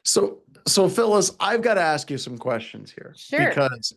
So Phyllis, I've got to ask you some questions here Sure. because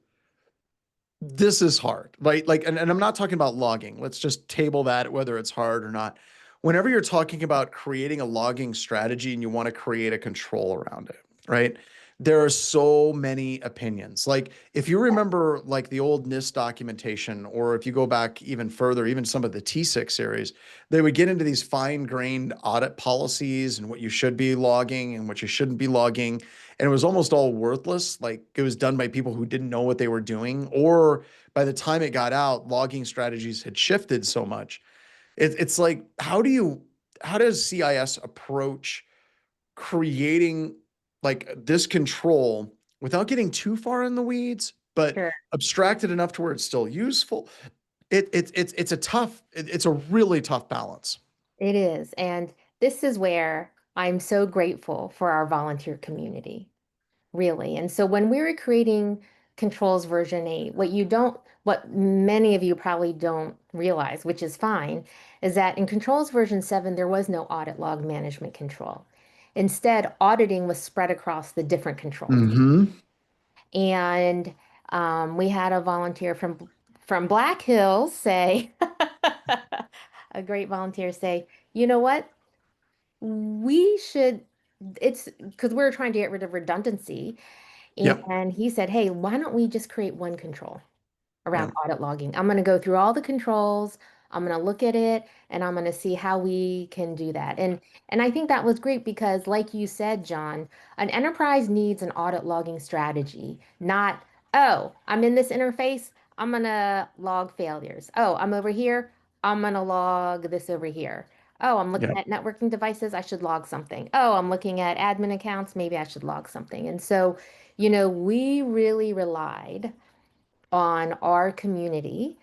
this is hard, right? Like, and I'm not talking about logging. Let's just table that, whether it's hard or not. Whenever you're talking about creating a logging strategy and you want to create a control around it, right? There are so many opinions. Like, if you remember, like the old NIST documentation, or if you go back even further, even some of the T6 series, they would get into these fine-grained audit policies and what you should be logging and what you shouldn't be logging, and it was almost all worthless. Like, it was done by people who didn't know what they were doing, or by the time it got out, logging strategies had shifted so much. It's like, how does CIS approach creating like this control without getting too far in the weeds, but Sure. abstracted enough to where it's still useful? It's a really tough balance. It is. And this is where I'm so grateful for our volunteer community, really. And so when we were creating Controls version 8, what many of you probably don't realize, which is fine, is that in Controls version 7, there was no audit log management control. Instead, auditing was spread across the different controls. Mm-hmm. And we had a volunteer from Black Hills say, a great volunteer say, you know what? We should, it's because we're trying to get rid of redundancy. Yep. And he said, hey, why don't we just create one control around Yep. audit logging? I'm going to go through all the controls. I'm going to look at it and I'm going to see how we can do that. And I think that was great because like you said, John, an enterprise needs an audit logging strategy, not, oh, I'm in this interface, I'm going to log failures. Oh, I'm over here, I'm going to log this over here. Oh, I'm looking Yep. at networking devices, I should log something. Oh, I'm looking at admin accounts, maybe I should log something. And so, we really relied on our community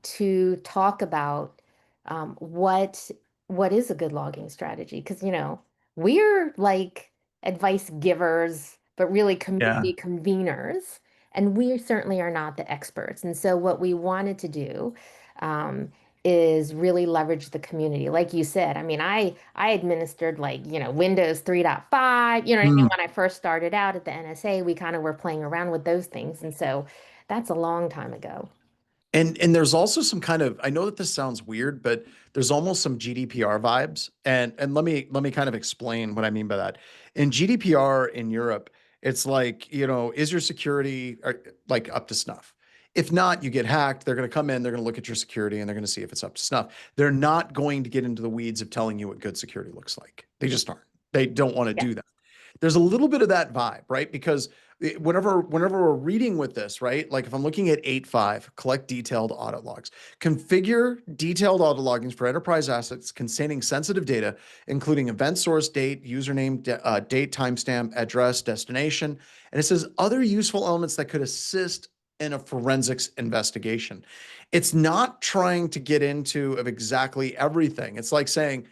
to talk about what is a good logging strategy because we're like advice givers but really Yeah. community conveners, and we certainly are not the experts. And so what we wanted to do um, is really leverage the community. Like you said, I mean, I administered like Windows 3.5, you know what I mean? Mm. When I first started out at the NSA, we kind of were playing around with those things, and so that's a long time ago. And there's also some kind of, I know that this sounds weird, but there's almost some GDPR vibes. And let me kind of explain what I mean by that. In GDPR in Europe, it's like, is your security like up to snuff? If not, you get hacked. They're going to come in, they're going to look at your security, and they're going to see if it's up to snuff. They're not going to get into the weeds of telling you what good security looks like. They just aren't. They don't want to Yeah. do that. There's a little bit of that vibe, right? Because whenever we're reading with this, right? Like if I'm looking at 8.5, collect detailed audit logs, configure detailed audit logins for enterprise assets containing sensitive data, including event source, date, username, date, timestamp, address, destination. And it says other useful elements that could assist in a forensics investigation. It's not trying to get into of exactly everything. It's like saying,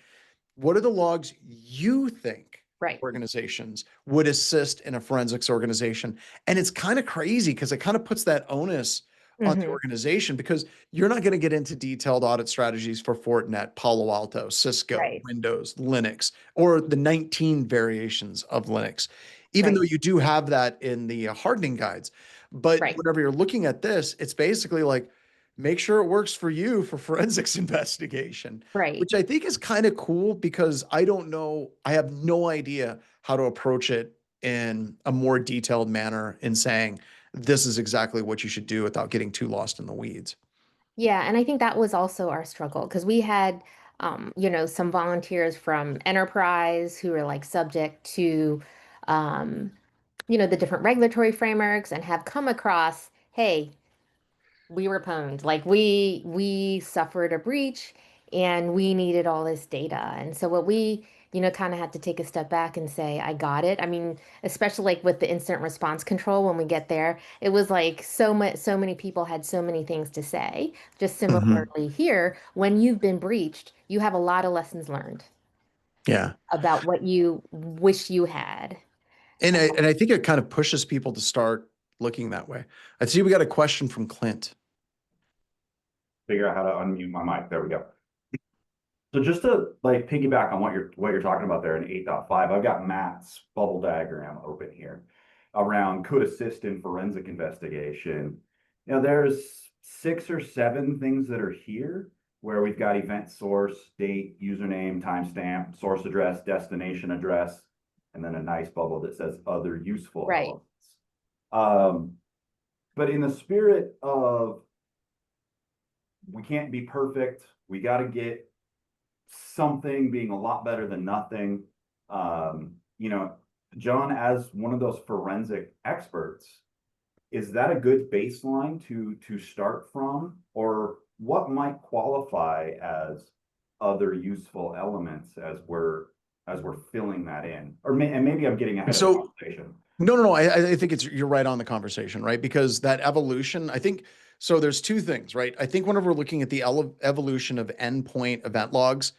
what are the logs you think Right. organizations would assist in a forensics organization? And it's kind of crazy because it kind of puts that onus on the Hmm. organization, because you're not going to get into detailed audit strategies for Fortinet, Palo Alto, Cisco, Right. Windows, Linux, or the 19 variations of Linux, even though Right. you do have that in the hardening guides. But Right. whenever you're looking at this, it's basically like, make sure it works for you for forensics investigation, Right. which I think is kind of cool because I don't know, I have no idea how to approach it in a more detailed manner in saying this is exactly what you should do without getting too lost in the weeds. Yeah, and I think that was also our struggle because we had, some volunteers from Enterprise who were like subject to, um, the different regulatory frameworks and have come across, hey, we were pwned. Like we suffered a breach and we needed all this data. And so what we, kind of had to take a step back and say, I got it. I mean, especially like with the instant response control when we get there, it was like so many people had so many things to say. Just Mhm. similarly here, when you've been breached, you have a lot of lessons learned Yeah. about what you wish you had. And I think it kind of pushes people to start looking that way. I see we got a question from Clint. Figure out how to unmute my mic. There we go. So just to like piggyback on what you're talking about there in 8.5, I've got Matt's bubble diagram open here around could assist in forensic investigation. You know, there's 6 or 7 things that are here where we've got event source, date, username, timestamp, source address, destination address, and then a nice bubble that says other useful Right. elements. But in the spirit of we can't be perfect, we got to get something being a lot better than nothing. You know, John, as one of those forensic experts, is that a good baseline to start from, or what might qualify as other useful elements as we're filling that in? And maybe I'm getting ahead of the So conversation. no. I think you're right on the conversation, right? Because that evolution, I think, so there's two things, right? I think whenever we're looking at the evolution of endpoint event logs,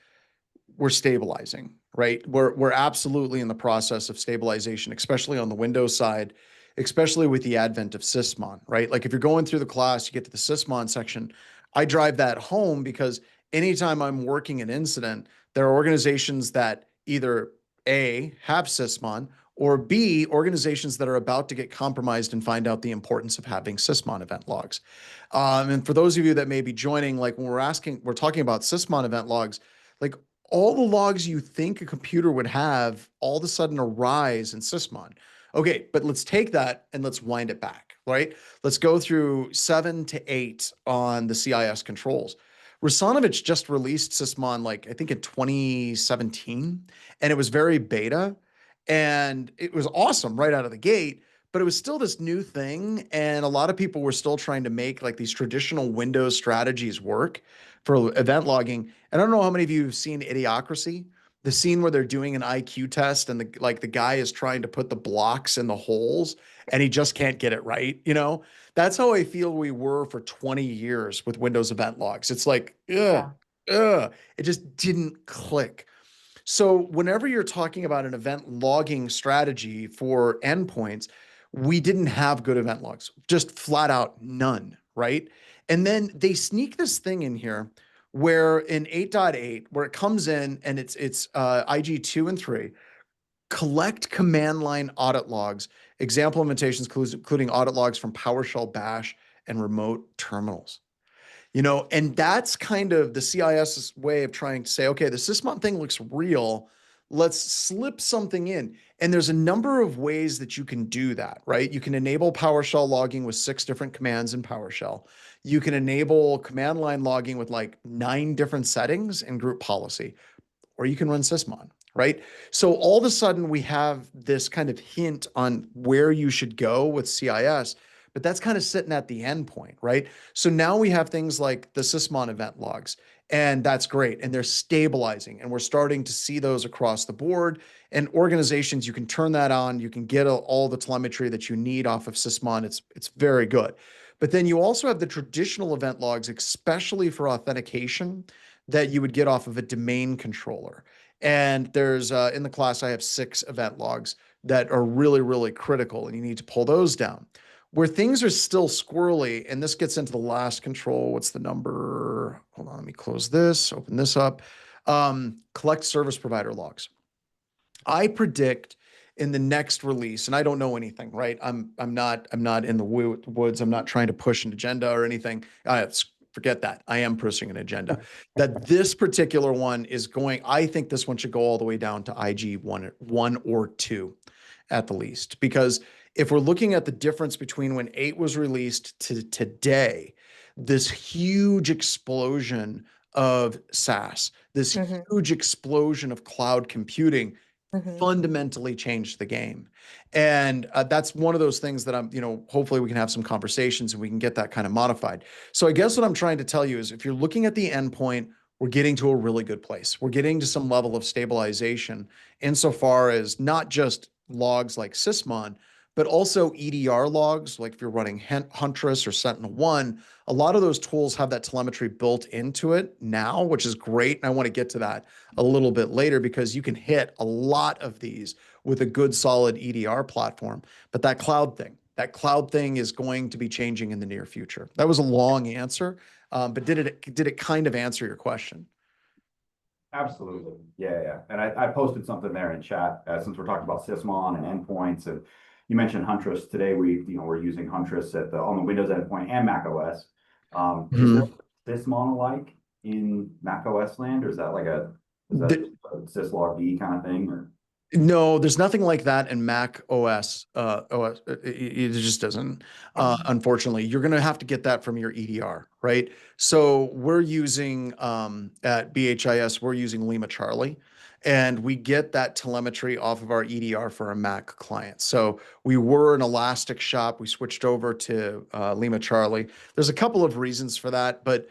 we're stabilizing, right? We're absolutely in the process of stabilization, especially on the Windows side, especially with the advent of Sysmon, right? Like if you're going through the class, you get to the Sysmon section. I drive that home because anytime I'm working an incident, there are organizations that either A, have Sysmon, or B, organizations that are about to get compromised and find out the importance of having Sysmon event logs. And for those of you that may be joining, like when we're talking about Sysmon event logs, like all the logs you think a computer would have all of a sudden arise in Sysmon. Okay, but let's take that and let's wind it back, right? Let's go through 7 to 8 on the CIS controls. Rasanovich just released Sysmon, like I think in 2017, and it was very beta, and it was awesome right out of the gate. But it was still this new thing, and a lot of people were still trying to make like these traditional Windows strategies work for event logging. And I don't know how many of you have seen Idiocracy, the scene where they're doing an IQ test and the guy is trying to put the blocks in the holes and he just can't get it right, you know? That's how I feel we were for 20 years with Windows event logs. It's like, Yeah. it just didn't click. So whenever you're talking about an event logging strategy for endpoints, we didn't have good event logs, just flat out none, right? And then they sneak this thing in here where in 8.8, where it comes in and it's IG 2 and 3, collect command line audit logs, example implementations including audit logs from PowerShell Bash and remote terminals. And that's kind of the CIS's way of trying to say, okay, the Sysmon thing looks real. Let's slip something in. And there's a number of ways that you can do that, right? You can enable PowerShell logging with 6 different commands in PowerShell. You can enable command line logging with like 9 different settings in group policy, or you can run Sysmon, right? So all of a sudden we have this kind of hint on where you should go with CIS, but that's kind of sitting at the end point, right? So now we have things like the Sysmon event logs, and that's great. And they're stabilizing, and we're starting to see those across the board. And organizations, you can turn that on, you can get all the telemetry that you need off of Sysmon. It's very good. But then you also have the traditional event logs, especially for authentication, that you would get off of a domain controller. And there's in the class, I have 6 event logs that are really, really critical, and you need to pull those down. Where things are still squirrely, and this gets into the last control. What's the number? Hold on, let me close this, open this up. Collect service provider logs. I predict in the next release, and I don't know anything, right? I'm not in the woods. I'm not trying to push an agenda or anything. Forget that. I am pushing an agenda. That this particular one is going. I think this one should go all the way down to IG one or two, at the least, because if we're looking at the difference between when 8 was released to today, this huge explosion of SaaS, this Hmm. huge explosion of cloud computing Hmm. fundamentally changed the game. And that's one of those things that hopefully we can have some conversations and we can get that kind of modified. So I guess what I'm trying to tell you is if you're looking at the endpoint, we're getting to a really good place. We're getting to some level of stabilization insofar as not just logs like Sysmon, but also EDR logs. Like if you're running Huntress or Sentinel-1, a lot of those tools have that telemetry built into it now, which is great. And I want to get to that a little bit later because you can hit a lot of these with a good solid EDR platform. But that cloud thing is going to be changing in the near future. That was a long answer, but did it kind of answer your question? Absolutely. Yeah, yeah. And I posted something there in chat, since we're talking about Sysmon and endpoints, and you mentioned Huntress. Today we're using Huntress on the Windows endpoint and Mac OS. Is there Sysmon alike in Mac OS land, or is that Mhm. just a syslog kind of thing, or? No, there's nothing like that in Mac OS. OS, it just doesn't. Unfortunately, you're going to have to get that from your EDR, right? So we're using at BHIS, we're using Lima Charlie, and we get that telemetry off of our EDR for a Mac client. So we were an Elastic shop. We switched over to Lima Charlie. There's a couple of reasons for that, but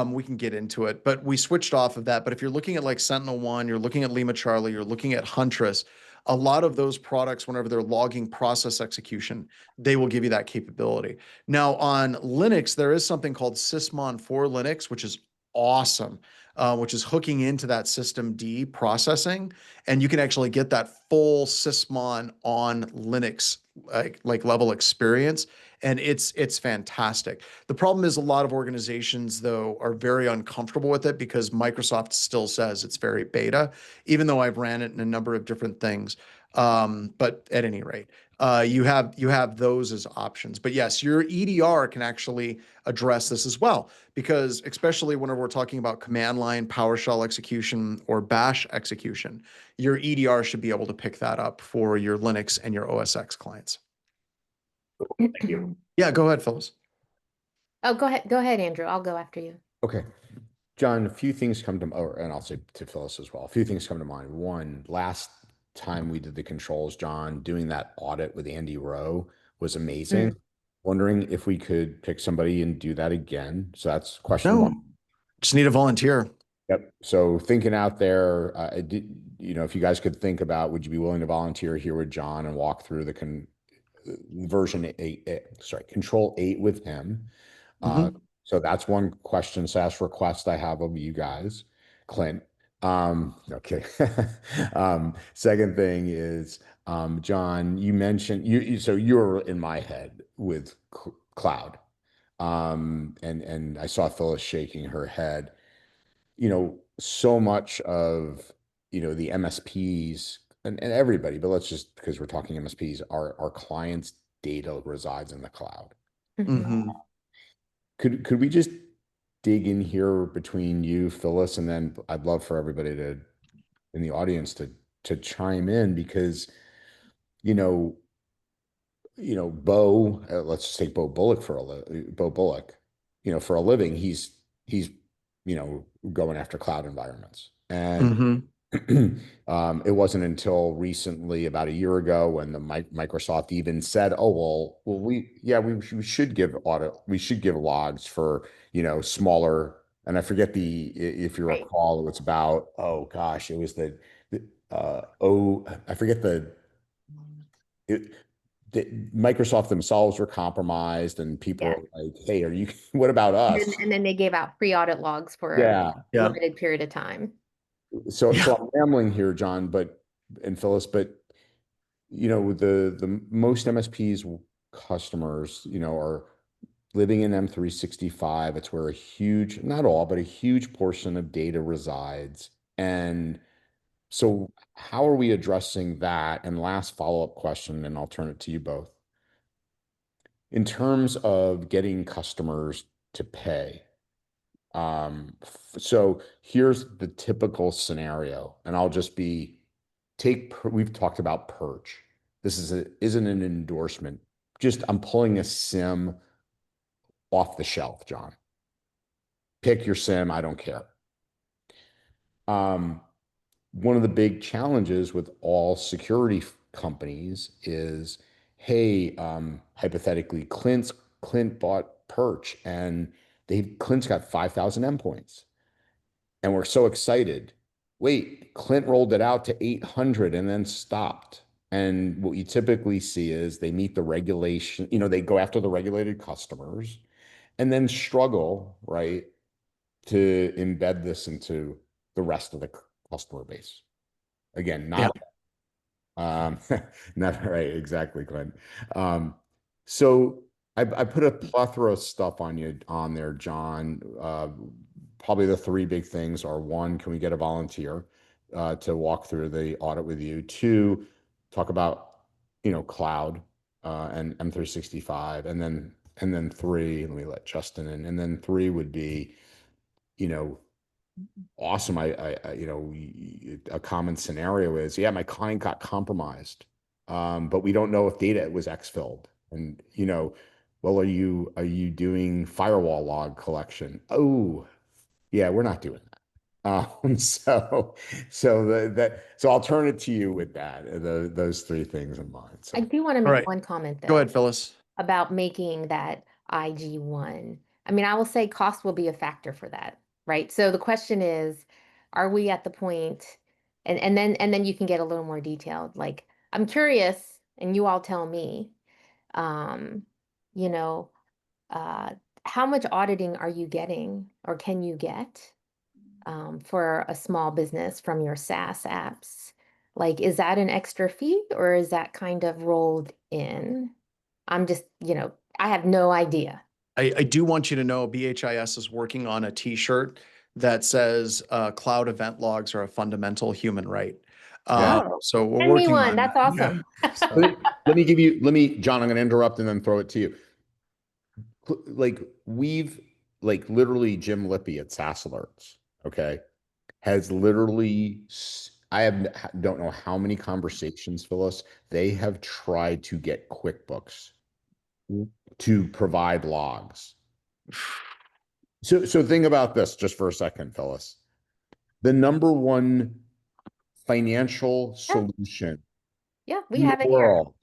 we can get into it, but we switched off of that. But if you're looking at like SentinelOne, you're looking at Lima Charlie, you're looking at Huntress, a lot of those products, whenever they're logging process execution, they will give you that capability. Now on Linux, there is something called Sysmon for Linux, which is awesome, which is hooking into that system D processing, and you can actually get that full Sysmon on Linux like level experience, and it's fantastic. The problem is a lot of organizations, though, are very uncomfortable with it because Microsoft still says it's very beta, even though I've ran it in a number of different things. But at any rate, you have those as options. But yes, your EDR can actually address this as well, because especially whenever we're talking about command line, PowerShell execution, or Bash execution, your EDR should be able to pick that up for your Linux and your OS X clients. Thank you. Yeah, go ahead, Phyllis. Oh, go ahead. Go ahead, Andrew. I'll go after you. Okay. John, a few things come to, and I'll say to Phyllis as well, a few things come to mind. One, last time we did the controls, John, doing that audit with Andy Rowe was amazing. Wondering if we could pick somebody and do that again. So that's question one. No, just need a volunteer. Yep. So thinking out there, if you guys could think about, would you be willing to volunteer here with John and walk through the version 8, control 8 with him? So that's one question slash request I have of you guys, Clint. Okay. Second thing is, John, you mentioned so you're in my head with cloud. And I saw Phyllis shaking her head. So much of, the MSPs and everybody, but let's just, because we're talking MSPs, our clients' data resides in the cloud. Mm-hmm. Could we just dig in here between you, Phyllis, and then I'd love for everybody in the audience to chime in, because, Bo, let's just take Bo Bullock Bo Bullock, for a living, he's going after cloud environments. And it wasn't until recently, about a year ago, when the Microsoft even said, "Oh, well, we should give logs for smaller." And I forget if you recall, it was about, oh gosh, it was I forget Microsoft themselves were compromised, and people Yeah. were like, "Hey, what about us?" And then they gave out free audit logs for Yeah. a limited period of time. So I'm rambling here, John, and Phyllis, but the most MSPs customers, are living in M365. It's where not all, but a huge portion of data resides. And so how are we addressing that? And last follow-up question, and I'll turn it to you both. In terms of getting customers to pay, so here's the typical scenario, and I'll just we've talked about purge. This isn't an endorsement. Just, I'm pulling a SIM off the shelf, John. Pick your SIM, I don't care. One of the big challenges with all security companies is, hey, hypothetically, Clint bought Perch, and Clint's got 5,000 endpoints. And we're so excited. Wait, Clint rolled it out to 800 and then stopped. And what you typically see is they meet the regulation, they go after the regulated customers and then struggle, right, to embed this into the rest of the customer base. Again, not right, exactly, Clint. So I put a plethora of stuff on there, John. probably the three big things are: one, can we get a volunteer to walk through the audit with you? Two, talk about, cloud and M365, and then three, let me let Justin in. And then three would be, awesome. A common scenario is, yeah, my client got compromised, but we don't know if data was exfilled. And, well, are you doing firewall log collection? Oh, yeah, we're not doing that. So I'll turn it to you with that, those three things in mind. I So, do want to All make right. one comment Go though ahead, Phyllis. about making that IG1. I mean, I will say cost will be a factor for that, right? So the question is, are we at the point, and then you can get a little more detailed. Like, I'm curious, and you all tell me, um, you know, uh, how much auditing are you getting or can you get for a small business from your SaaS apps? Like, is that an extra fee or is that kind of rolled in? I'm just, I have no idea. I do want you to know BHIS is working on a t-shirt that says cloud event logs are a fundamental human right. yeah. Oh, So we're send me working one. on That's that. Yeah. awesome. So, John, I'm going to interrupt and then throw it to you. Like, we've, like, literally Jim Lippy at SaaS Alerts, okay, has literally, don't know how many conversations, Phyllis, they have tried to get QuickBooks to provide logs. So think about this just for a second, Phyllis. The number one financial Yeah, solution yeah, we in the have it here. world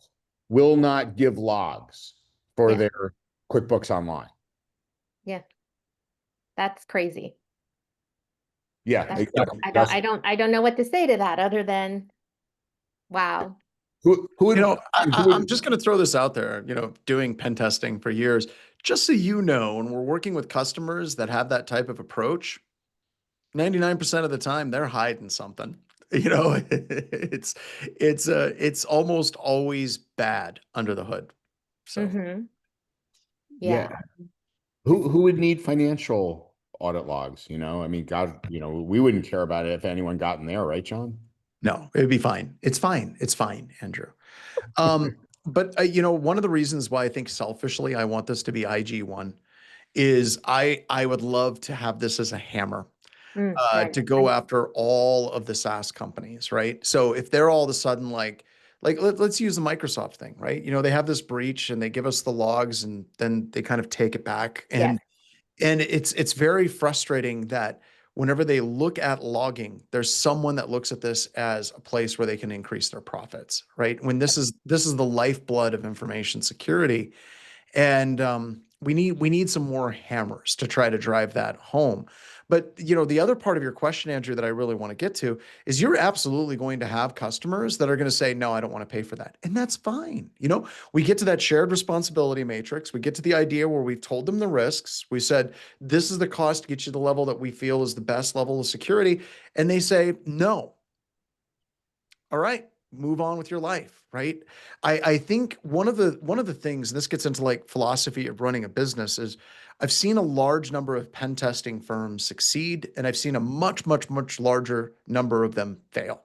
will not give logs for Yeah, their QuickBooks Online. yeah, that's crazy. Yeah, That's, exactly. I don't know what to say to that other than, wow. Who would, who I'm would, just going to throw this out there, doing pen testing for years, just so you know, and we're working with customers that have that type of approach, 99% of the time they're hiding something. It's almost always bad under the hood. So Mm-hmm. yeah, Yeah. who would need financial audit logs? I mean, God, we wouldn't care about it if anyone got in there, right, John? no, it'd be fine. It's fine. It's fine, Andrew. But one of the reasons why I think selfishly I want this to be IG1 is I would love to have this as a hammer Right. to go after all of the SaaS companies, right? So if they're all of a sudden let's use the Microsoft thing, right? They have this breach and they give us the logs and then they kind of take it back. Yes. And it's very frustrating that whenever they look at logging, there's someone that looks at this as a place where they can increase their profits, right? When this is the lifeblood of information security, and we need some more hammers to try to drive that home. But the other part of your question, Andrew, that I really want to get to is you're absolutely going to have customers that are going to say, no, I don't want to pay for that. And that's fine. We get to that shared responsibility matrix. We get to the idea where we've told them the risks. We said, this is the cost to get you the level that we feel is the best level of security. And they say, no. All right, move on with your life, right? I think one of the things, and this gets into like philosophy of running a business, is I've seen a large number of pen testing firms succeed, and I've seen a much, much, much larger number of them fail.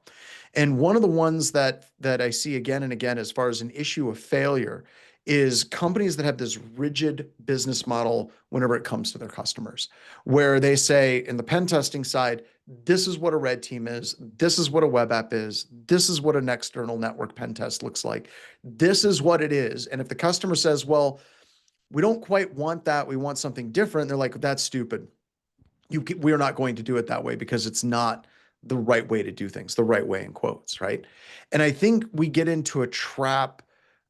And one of the ones that I see again and again as far as an issue of failure is companies that have this rigid business model whenever it comes to their customers, where they say in the pen testing side, this is what a red team is. This is what a web app is. This is what an external network pen test looks like. This is what it is. And if the customer says, well, we don't quite want that, we want something different, they're like, that's stupid. We're not going to do it that way because it's not the right way to do things, the right way in quotes, right? And I think we get into a trap.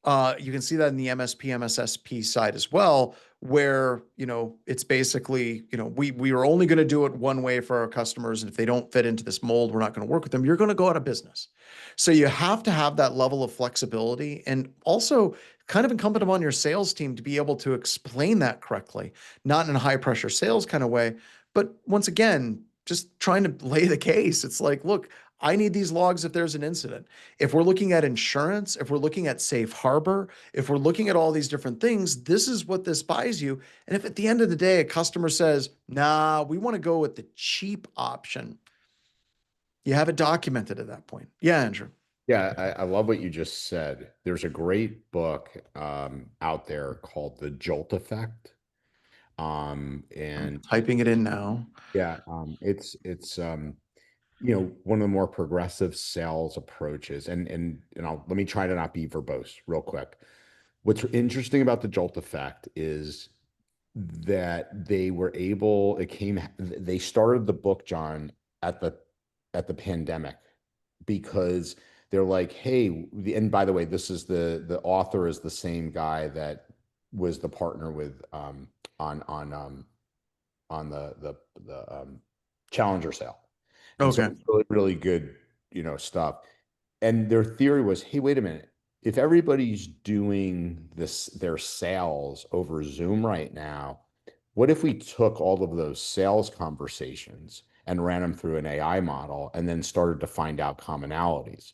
You can see that in the MSP, MSSP side as well, where it's basically we are only going to do it one way for our customers, and if they don't fit into this mold, we're not going to work with them. You're going to go out of business. So you have to have that level of flexibility, and also kind of incumbent upon your sales team to be able to explain that correctly, not in a high pressure sales kind of way, but once again, just trying to lay the case. It's like, look, I need these logs if there's an incident. If we're looking at insurance, if we're looking at safe harbor, if we're looking at all these different things, this is what this buys you. And if at the end of the day, a customer says, nah, we want to go with the cheap option, you have it documented at that point. Yeah, Andrew. Yeah, I love what you just said. There's a great book out there called The Jolt Effect. I'm And typing it in now. yeah, it's you know, one of the more progressive sales approaches. And let me try to not be verbose real quick. What's interesting about the Jolt Effect is that they were able, they started the book, John, at the pandemic because they're like, hey, and by the way, this is the author is the same guy that was the partner with on the Challenger sale. And so Okay. it's really, really good, stuff. And their theory was, hey, wait a minute. If everybody's doing their sales over Zoom right now, what if we took all of those sales conversations and ran them through an AI model and then started to find out commonalities?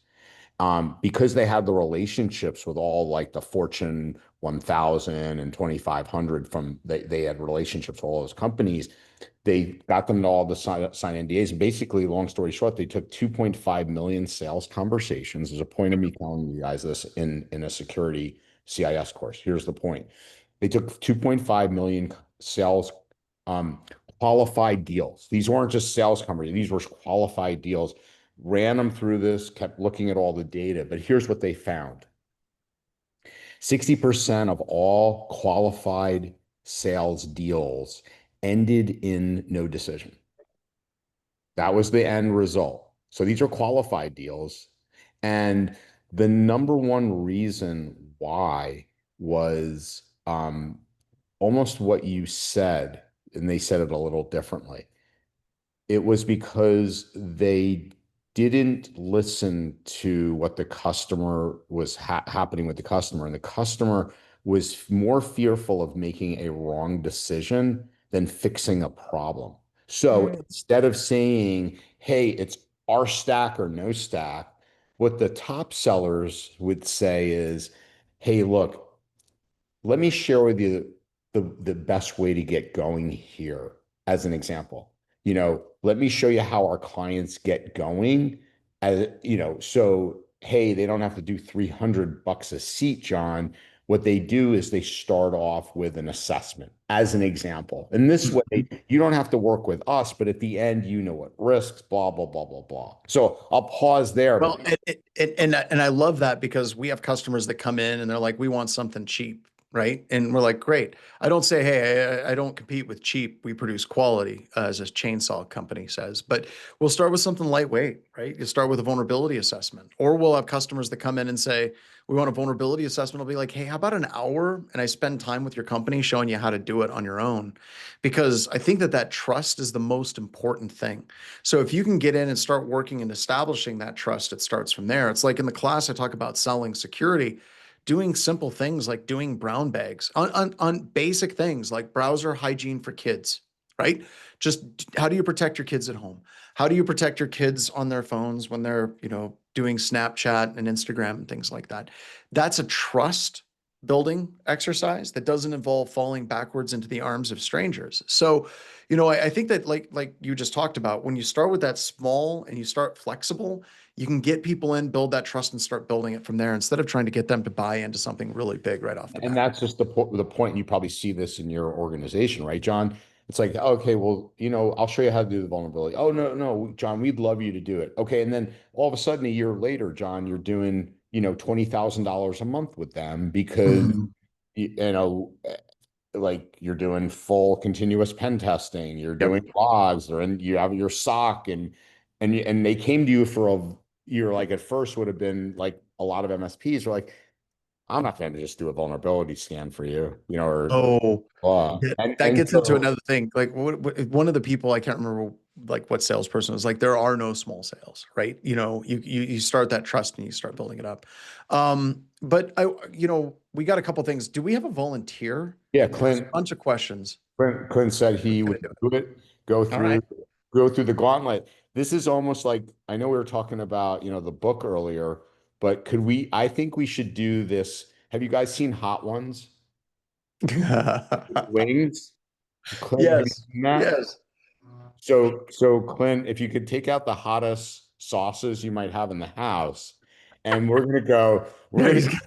Because they had the relationships with all like the Fortune 1000 and 2500 from they had relationships with all those companies. They got them to all to sign NDAs. And basically, long story short, they took 2.5 million sales conversations. There's a point of me telling you guys this in a security CIS course. Here's the point. They took 2.5 million sales um, qualified deals. These weren't just sales conversations. These were qualified deals. Ran them through this, kept looking at all the data. But here's what they found. 60% of all qualified sales deals ended in no decision. That was the end result. So these are qualified deals. And the number one reason why was almost what you said, and they said it a little differently. It was because they didn't listen to what the customer was happening with the customer, and the customer was more fearful of making a wrong decision than fixing a problem. So Mm. instead of saying, hey, it's our stack or no stack, what the top sellers would say is, hey, look, let me share with you the best way to get going here as an example. Let me show you how our clients get going so hey, they don't have to do $300 a seat, John. What they do is they start off with an assessment as an example. And this way, you don't have to work with us, but at the end, you know what risks, blah, blah, blah, blah, blah. So I'll pause there. Well, and I love that because we have customers that come in and they're like, we want something cheap, right? And we're like, great. I don't say, hey, I don't compete with cheap. We produce quality, as a chainsaw company says. But we'll start with something lightweight, right? You start with a vulnerability assessment, or we'll have customers that come in and say, we want a vulnerability assessment. I'll be like, hey, how about an hour? And I spend time with your company showing you how to do it on your own, because I think that trust is the most important thing. So if you can get in and start working and establishing that trust, it starts from there. It's like in the class, I talk about selling security, doing simple things like doing brown bags on basic things like browser hygiene for kids, right? Just how do you protect your kids at home? How do you protect your kids on their phones when they're, doing Snapchat and Instagram and things like that? That's a trust building exercise that doesn't involve falling backwards into the arms of strangers. So, I think that like you just talked about, when you start with that small and you start flexible, you can get people in, build that trust, and start building it from there instead of trying to get them to buy into something really big right off the And bat. that's just the point. And you probably see this in your organization, right, John? It's like, okay, well, I'll show you how to do the vulnerability. Oh, no, no, John, we'd love you to do it. Okay. And then all of a sudden, a year later, John, you're doing, $20,000 a month with them because, Mhm. you know, like you're doing full continuous pen testing, you're Yep. doing logs, and you have your SOC, and they came to you for you're like, at first would have been like a lot of MSPs are like, I'm not going to just do a vulnerability scan for you, or Oh, blah. yeah, And that and gets into so another thing. Like one of the people, I can't remember like what salesperson was like, there are no small sales, right? You start that trust and you start building it up. But we got a couple things. Do we have a volunteer? yeah, There's a bunch of questions. Clint said We're he would gonna do it. do it, go All through right. go through the gauntlet. This is almost like, I know we were talking about, the book earlier, but I think we should do this. Have you guys seen Hot Ones? Wings? Clint, have you Yes. seen that? Yes. So Clint, if you could take out the hottest sauces you might have in the house, and we're gonna go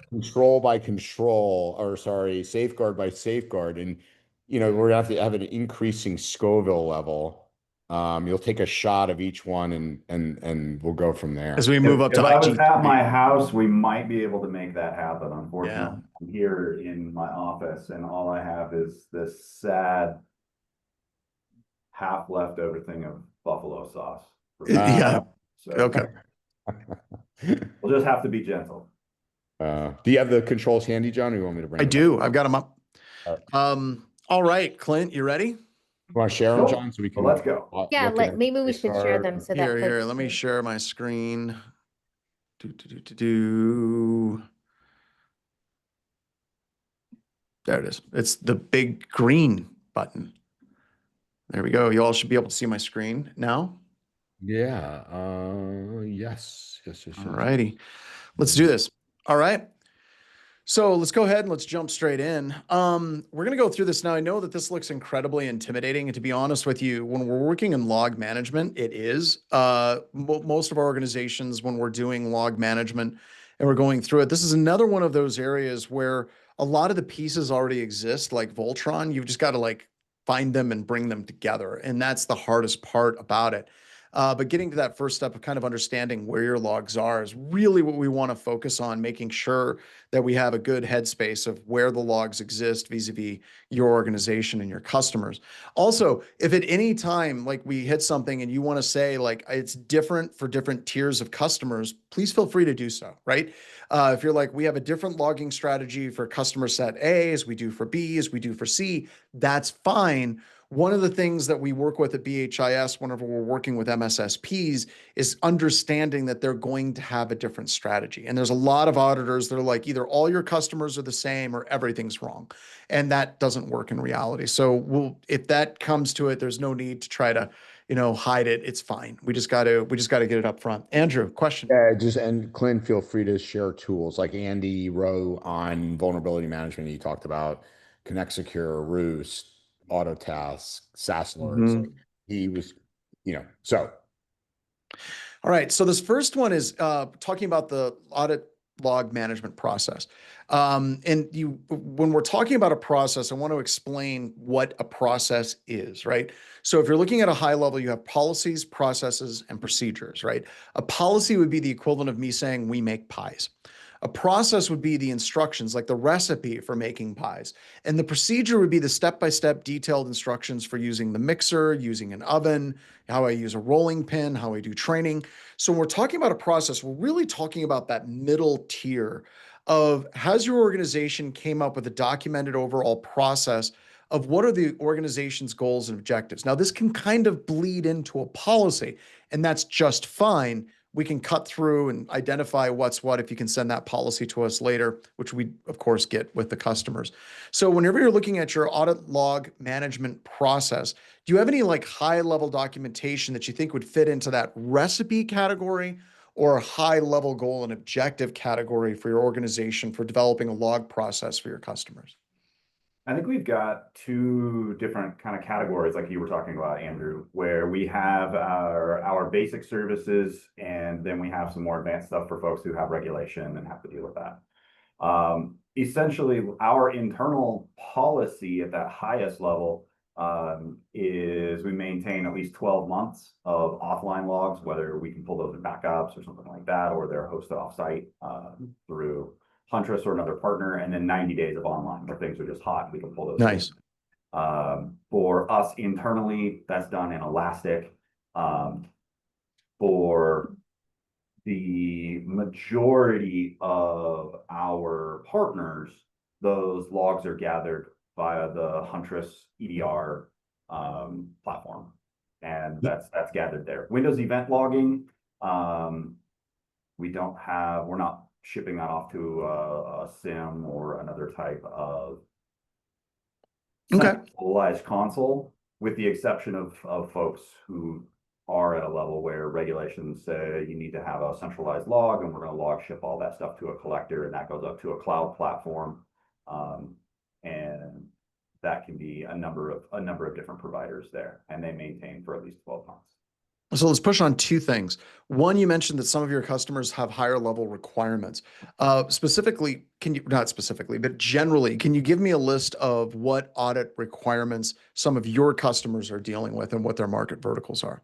control by control, or sorry, safeguard by safeguard, and we're gonna have to have an increasing Scoville level. You'll take a shot of each one, and we'll go from there. As we move up If to I was at my IG3. house, we might be able to make that happen. Yeah. Unfortunately, I'm here in my office, and all I have is this sad half leftover thing of buffalo sauce. Yeah. So Okay. we'll just have to be gentle. Do you have the controls handy, John, or you want me to bring I them do. up? I've got them up. All All right, Clint, you ready? Want to share them, Nope. John, so we can Well, let's go. Yeah, look at maybe we it? should share them so that Here, folks let me can- share my screen. Do. There it is. It's the big green button. There we go. You all should be able to see my screen now. Yeah. Yes. All righty. Let's do this. All right. So let's go ahead and let's jump straight in. We're going to go through this now. I know that this looks incredibly intimidating. And to be honest with you, when we're working in log management, it is. Most of our organizations, when we're doing log management and we're going through it, this is another one of those areas where a lot of the pieces already exist, like Voltron. You've just got to find them and bring them together. And that's the hardest part about it. But getting to that first step of kind of understanding where your logs are is really what we want to focus on, making sure that we have a good headspace of where the logs exist vis-a-vis your organization and your customers. Also, if at any time we hit something and you want to say it's different for different tiers of customers, please feel free to do so, right? If you're we have a different logging strategy for customer set A as we do for B, as we do for C, that's fine. One of the things that we work with at BHIS whenever we're working with MSSPs is understanding that they're going to have a different strategy. And there's a lot of auditors that are either all your customers are the same or everything's wrong. And that doesn't work in reality. So if that comes to it, there's no need to try to, hide it. It's fine. We just got to get it up front. Andrew, question. Yeah, and Clint, feel free to share tools like Andy Rowe on vulnerability management. You talked about Connect Secure, Roost, Autotask, SaaS alerts. He was, so. All right. So this first one is talking about the audit log management process. When we're talking about a process, I want to explain what a process is, right? So if you're looking at a high level, you have policies, processes, and procedures, right? A policy would be the equivalent of me saying we make pies. A process would be the instructions, like the recipe for making pies. And the procedure would be the step-by-step detailed instructions for using the mixer, using an oven, how I use a rolling pin, how I do training. So when we're talking about a process, we're really talking about that middle tier of has your organization came up with a documented overall process of what are the organization's goals and objectives. Now, this can kind of bleed into a policy, and that's just fine. We can cut through and identify what's what if you can send that policy to us later, which we, of course, get with the customers. So whenever you're looking at your audit log management process, do you have any high-level documentation that you think would fit into that recipe category or a high-level goal and objective category for your organization for developing a log process for your customers? I think we've got two different kind of categories, like you were talking about, Andrew, where we have our basic services, and then we have some more advanced stuff for folks who have regulation and have to deal with that. Essentially, our internal policy at that highest level is we maintain at least 12 months of offline logs, whether we can pull those in backups or something like that, or they're hosted offsite through Huntress or another partner, and then 90 days of online where things are just hot and we can pull those. Nice. For us internally, that's done in Elastic. For the majority of our partners, those logs are gathered via the Huntress EDR platform, and that's gathered there. Windows event logging, we're not shipping that off to a SIM or another type of centralized console, with the exception of folks who are at a level where regulations say you need to have a centralized log, and we're going to log ship all that stuff to a collector, and that goes up to a cloud platform. And that can be a number of different providers there, and they maintain for at least 12 months. So let's push on two things. One, you mentioned that some of your customers have higher level requirements. Specifically, not specifically, but generally, can you give me a list of what audit requirements some of your customers are dealing with and what their market verticals are?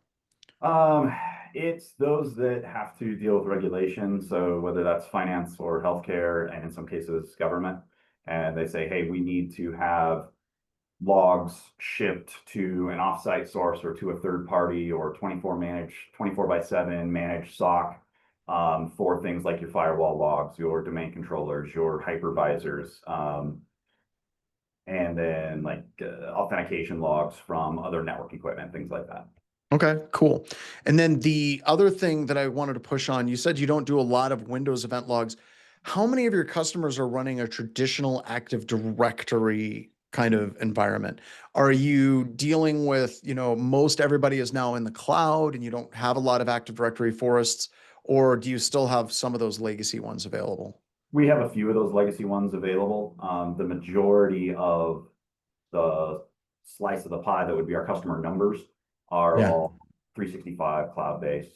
It's those that have to deal with regulation. So whether that's finance or healthcare, and in some cases government, and they say, hey, we need to have logs shipped to an offsite source or to a third party, or 24/7 managed SOC, for things like your firewall logs, your domain controllers, your hypervisors, and then like authentication logs from other network equipment, things like that. Okay, cool. And then the other thing that I wanted to push on, you said you don't do a lot of Windows event logs. How many of your customers are running a traditional Active Directory kind of environment? Are you dealing with, most everybody is now in the cloud and you don't have a lot of Active Directory forests, or do you still have some of those legacy ones available? We have a few of those legacy ones available. The majority of the slice of the pie that would be our customer numbers are Yeah. all 365 cloud-based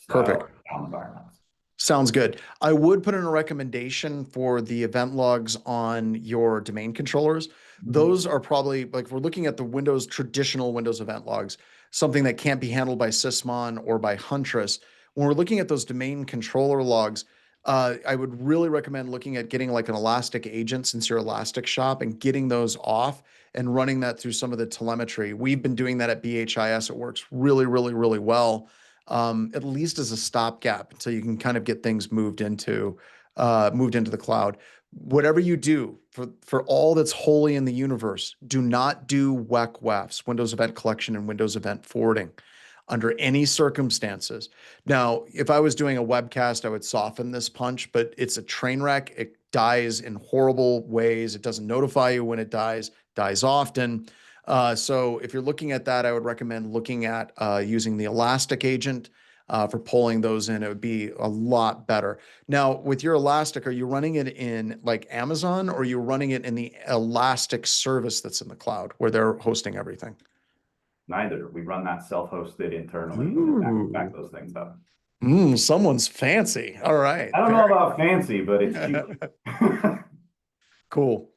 Perfect. style environments. Sounds good. I would put in a recommendation for the event logs on your domain controllers. Those are probably, like, if we're looking at the traditional Windows event logs, something that can't be handled by Sysmon or by Huntress. When we're looking at those domain controller logs, I would really recommend looking at getting like an Elastic agent, since you're Elastic Shop, and getting those off and running that through some of the telemetry. We've been doing that at BHIS. It works really, really, really well. At least as a stopgap until you can kind of get things moved into the cloud. Whatever you do for all that's holy in the universe, do not do WEC-WEFs, Windows Event Collection and Windows Event Forwarding, under any circumstances. Now, if I was doing a webcast, I would soften this punch, but it's a train wreck. It dies in horrible ways. It doesn't notify you when it dies often. So if you're looking at that, I would recommend looking at using the Elastic agent for pulling those in. It would be a lot better. Now, with your Elastic, are you running it in like Amazon, or are you running it in the Elastic service that's in the cloud where they're hosting everything? Neither. We run that self-hosted internally and back those things up. Someone's fancy. All right. I don't know about fancy, but it's cheap. Cool.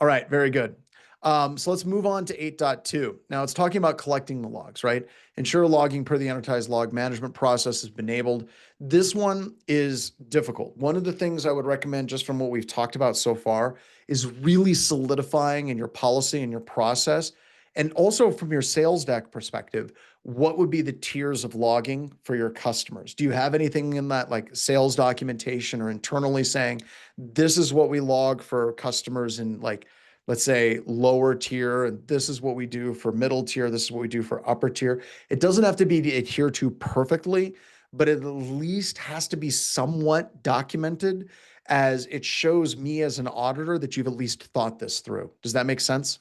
All right. Very good. So let's move on to 8.2. Now it's talking about collecting the logs, right? Ensure logging per the enterprise log management process has been enabled. This one is difficult. One of the things I would recommend, just from what we've talked about so far, is really solidifying in your policy and your process. And also from your sales deck perspective, what would be the tiers of logging for your customers? Do you have anything in that, like sales documentation or internally saying, this is what we log for customers in, like, let's say lower tier, and this is what we do for middle tier, this is what we do for upper tier? It doesn't have to be adhered to perfectly, but it at least has to be somewhat documented, as it shows me as an auditor that you've at least thought this through. Does that make sense?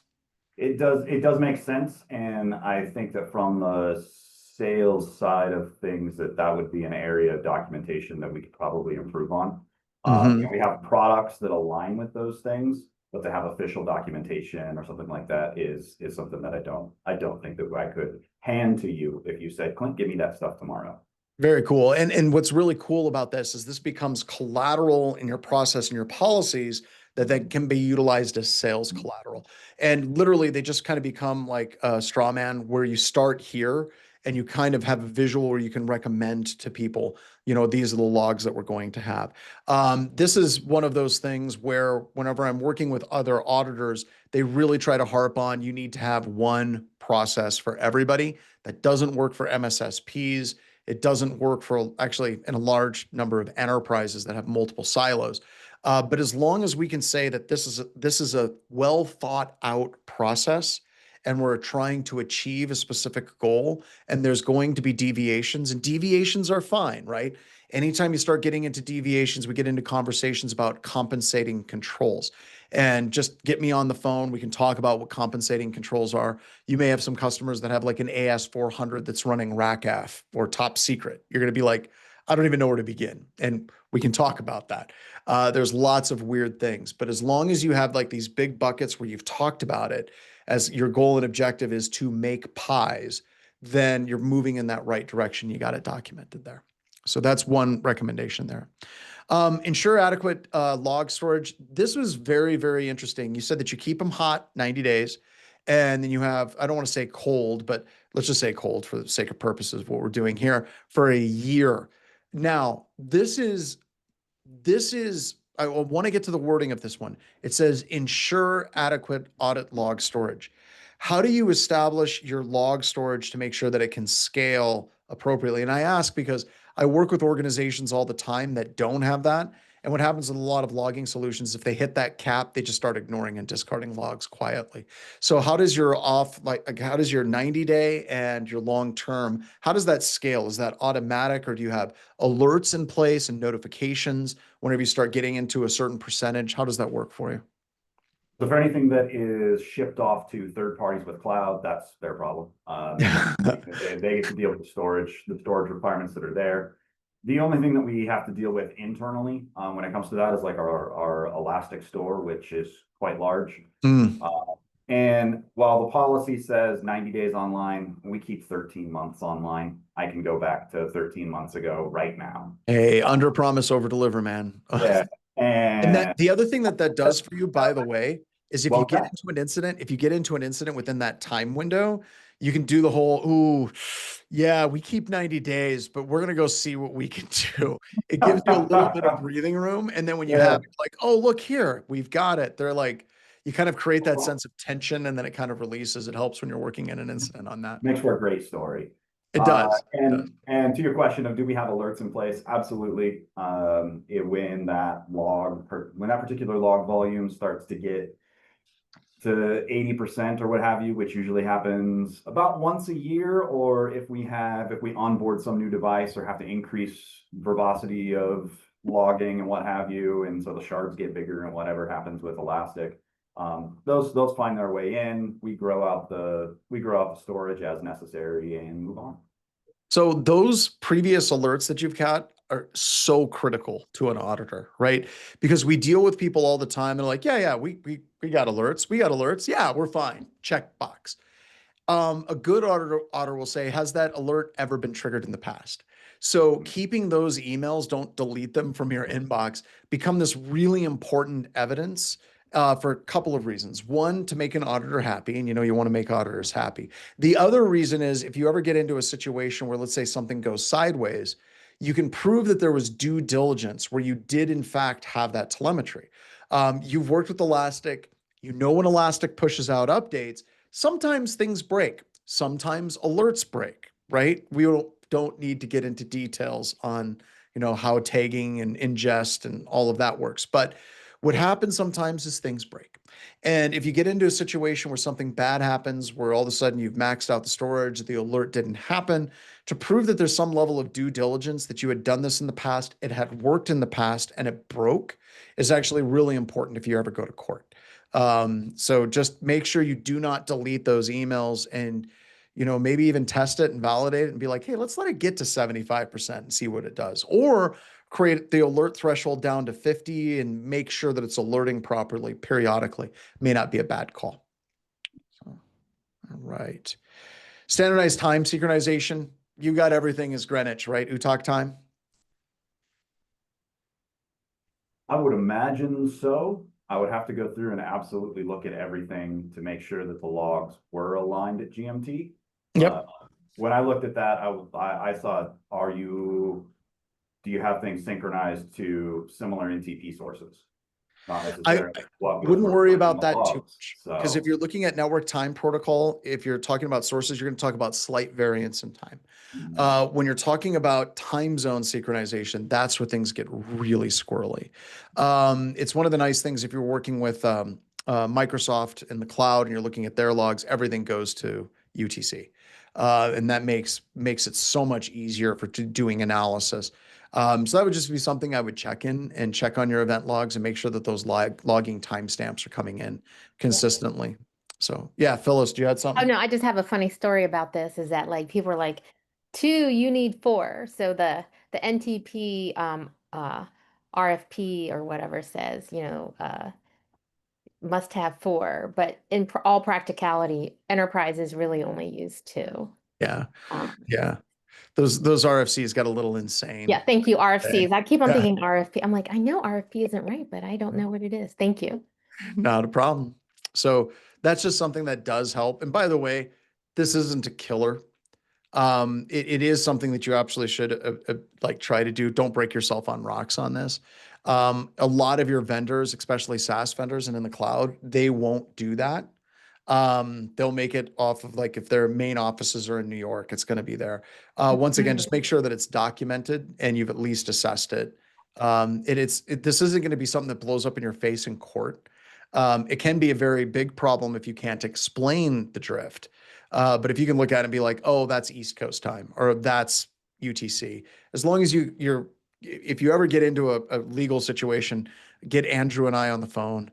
It does make sense. And I think that from the sales side of things, that would be an area of documentation that we could probably improve on. We have products that align with those things, but to have official documentation or something like that is something that I don't think that I could hand to you if you said, Clint, give me that stuff tomorrow. Very cool. And what's really cool about this is this becomes collateral in your process and your policies that can be utilized as sales collateral. And literally they just kind of become like a straw man, where you start here and you kind of have a visual where you can recommend to people, these are the logs that we're going to have. This is one of those things where whenever I'm working with other auditors, they really try to harp on, you need to have one process for everybody. That doesn't work for MSSPs. It doesn't work for, actually, in a large number of enterprises that have multiple silos. But as long as we can say that this is a well thought out process, and we're trying to achieve a specific goal, and there's going to be deviations, and deviations are fine, right? Anytime you start getting into deviations, we get into conversations about compensating controls. And just get me on the phone. We can talk about what compensating controls are. You may have some customers that have like an AS400 that's running RACF or top secret. You're going to be like, I don't even know where to begin. And we can talk about that. There's lots of weird things, but as long as you have like these big buckets where you've talked about it as your goal and objective is to make pies, then you're moving in that right direction. You got it documented there. So that's one recommendation there. Ensure adequate log storage. This was very, very interesting. You said that you keep them hot 90 days, and then you have, I don't want to say cold, but let's just say cold for the sake of purposes of what we're doing here, for a year. Now, I want to get to the wording of this one. It says ensure adequate audit log storage. How do you establish your log storage to make sure that it can scale appropriately? And I ask because I work with organizations all the time that don't have that. And what happens in a lot of logging solutions, if they hit that cap, they just start ignoring and discarding logs quietly. So how does your how does your 90-day and your long-term, how does that scale? Is that automatic, or do you have alerts in place and notifications whenever you start getting into a certain percentage? How does that work for you? So for anything that is shipped off to third parties with cloud, that's their problem. They get to deal with the storage requirements that are there. The only thing that we have to deal with internally when it comes to that is like our Elastic store, which is quite large. Mm. And while the policy says 90 days online, we keep 13 months online. I can go back to 13 months ago right now. Hey, under promise, over deliver, man. Yeah. And that the other thing that does for you, by the way, is if you Well, get into an incident, within that time window, you can do the whole, ooh, yeah, we keep 90 days, but we're going to go see what we can do. It gives you a little bit of breathing room. And then when you have it, like, oh, look here, we've got it. They're like, you kind of create that sense of tension, and then it kind of releases. It helps when you're working in an incident on that. Makes for a great story. It does. And to your question of do we have alerts in place? Absolutely. When that particular log volume starts to get to 80% or what have you, which usually happens about once a year, or if we onboard some new device or have to increase verbosity of logging and what have you, and so the shards get bigger and whatever happens with Elastic, those find their way in. We grow out the storage as necessary and move on. So those previous alerts that you've got are so critical to an auditor, right? Because we deal with people all the time. They're like, yeah, we got alerts. We got alerts. Yeah, we're fine. Check box. A good auditor will say, has that alert ever been triggered in the past? So keeping those emails, don't delete them from your inbox, become this really important evidence for a couple of reasons. One, to make an auditor happy, and you want to make auditors happy. The other reason is if you ever get into a situation where, let's say, something goes sideways, you can prove that there was due diligence where you did in fact have that telemetry. You've worked with Elastic. You know when Elastic pushes out updates, sometimes things break. Sometimes alerts break, right? We don't need to get into details on, how tagging and ingest and all of that works. But what happens sometimes is things break. And if you get into a situation where something bad happens, where all of a sudden you've maxed out the storage, the alert didn't happen, to prove that there's some level of due diligence that you had done this in the past, it had worked in the past, and it broke, is actually really important if you ever go to court. So just make sure you do not delete those emails, and maybe even test it and validate it and be like, hey, let's let it get to 75% and see what it does. Or create the alert threshold down to 50 and make sure that it's alerting properly periodically. May not be a bad call. So, all right. Standardized time synchronization. You got everything as Greenwich, right? UTOC time? I would imagine so. I would have to go through and absolutely look at everything to make sure that the logs were aligned at GMT. Yep. When I looked at that, I saw, do you have things synchronized to similar NTP sources? Not necessarily. Wouldn't worry about that too much, because if you're looking at network time protocol, if you're talking about sources, you're going to talk about slight variance in time. When you're talking about time zone synchronization, that's where things get really squirrely. It's one of the nice things if you're working with Microsoft in the cloud and you're looking at their logs, everything goes to UTC. And that makes it so much easier for doing analysis. So that would just be something I would check in and check on your event logs and make sure that those logging timestamps are coming in consistently. So yeah, Phyllis, do you have Oh something? no, I just have a funny story about this is that like people are like, two, you need four. So the NTP RFP or whatever says, must have four, but in all practicality, enterprises really only use two. Yeah. Um, Yeah. Those RFCs got a little insane. yeah, thank you, Okay. RFCs. I keep on Yeah, thinking RFP. I'm like, I know RFP isn't right, but I don't know what it is. Thank you. not a problem. So that's just something that does help. And by the way, this isn't a killer. It is something that you absolutely should like try to do. Don't break yourself on rocks on this. A lot of your vendors, especially SaaS vendors and in the cloud, they won't do that. They'll make it off of like if their main offices are in New York, it's going to be there. Once again, just make sure that it's documented and you've at least assessed it. This isn't going to be something that blows up in your face in court. It can be a very big problem if you can't explain the drift. But if you can look at it and be like, oh, that's East Coast time or that's UTC, as long as if you ever get into a legal situation, get Andrew and I on the phone.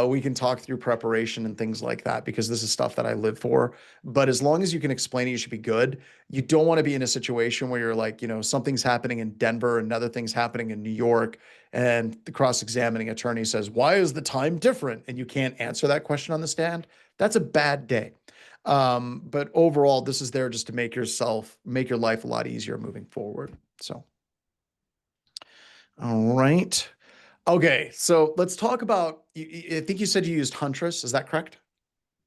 We can talk through preparation and things like that because this is stuff that I live for. But as long as you can explain it, you should be good. You don't want to be in a situation where you're like, something's happening in Denver, another thing's happening in New York, and the cross-examining attorney says, why is the time different? And you can't answer that question on the stand. That's a bad day. But overall, this is there just to make your life a lot easier moving forward. So, all right. Okay, so let's talk about, I think you said you used Huntress, is that correct?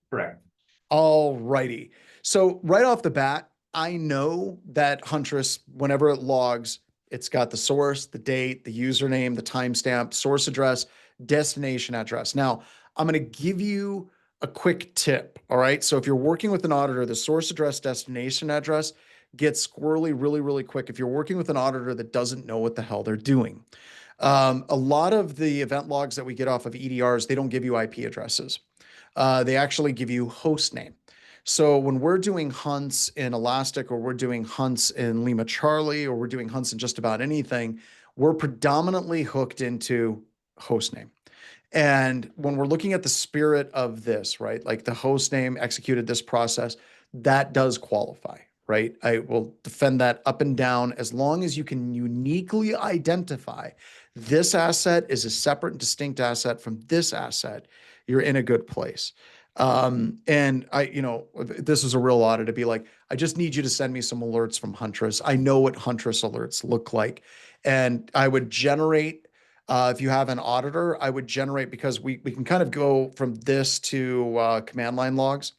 Correct. All righty. So right off the bat, I know that Huntress, whenever it logs, it's got the source, the date, the username, the timestamp, source address, destination address. Now, I'm going to give you a quick tip. All right. So if you're working with an auditor, the source address, destination address gets squirrely really, really quick if you're working with an auditor that doesn't know what the hell they're doing. A lot of the event logs that we get off of EDRs, they don't give you IP addresses. They actually give you host name. So when we're doing hunts in Elastic or we're doing hunts in Lima Charlie or we're doing hunts in just about anything, we're predominantly hooked into host name. And when we're looking at the spirit of this, right, like the host name executed this process, that does qualify, right? I will defend that up and down as long as you can uniquely identify this asset is a separate and distinct asset from this asset, you're in a good place. And this is a real audit to be like, I just need you to send me some alerts from Huntress. I know what Huntress alerts look like. And I would generate if you have an auditor, I would generate because we can kind of go from this to command line logs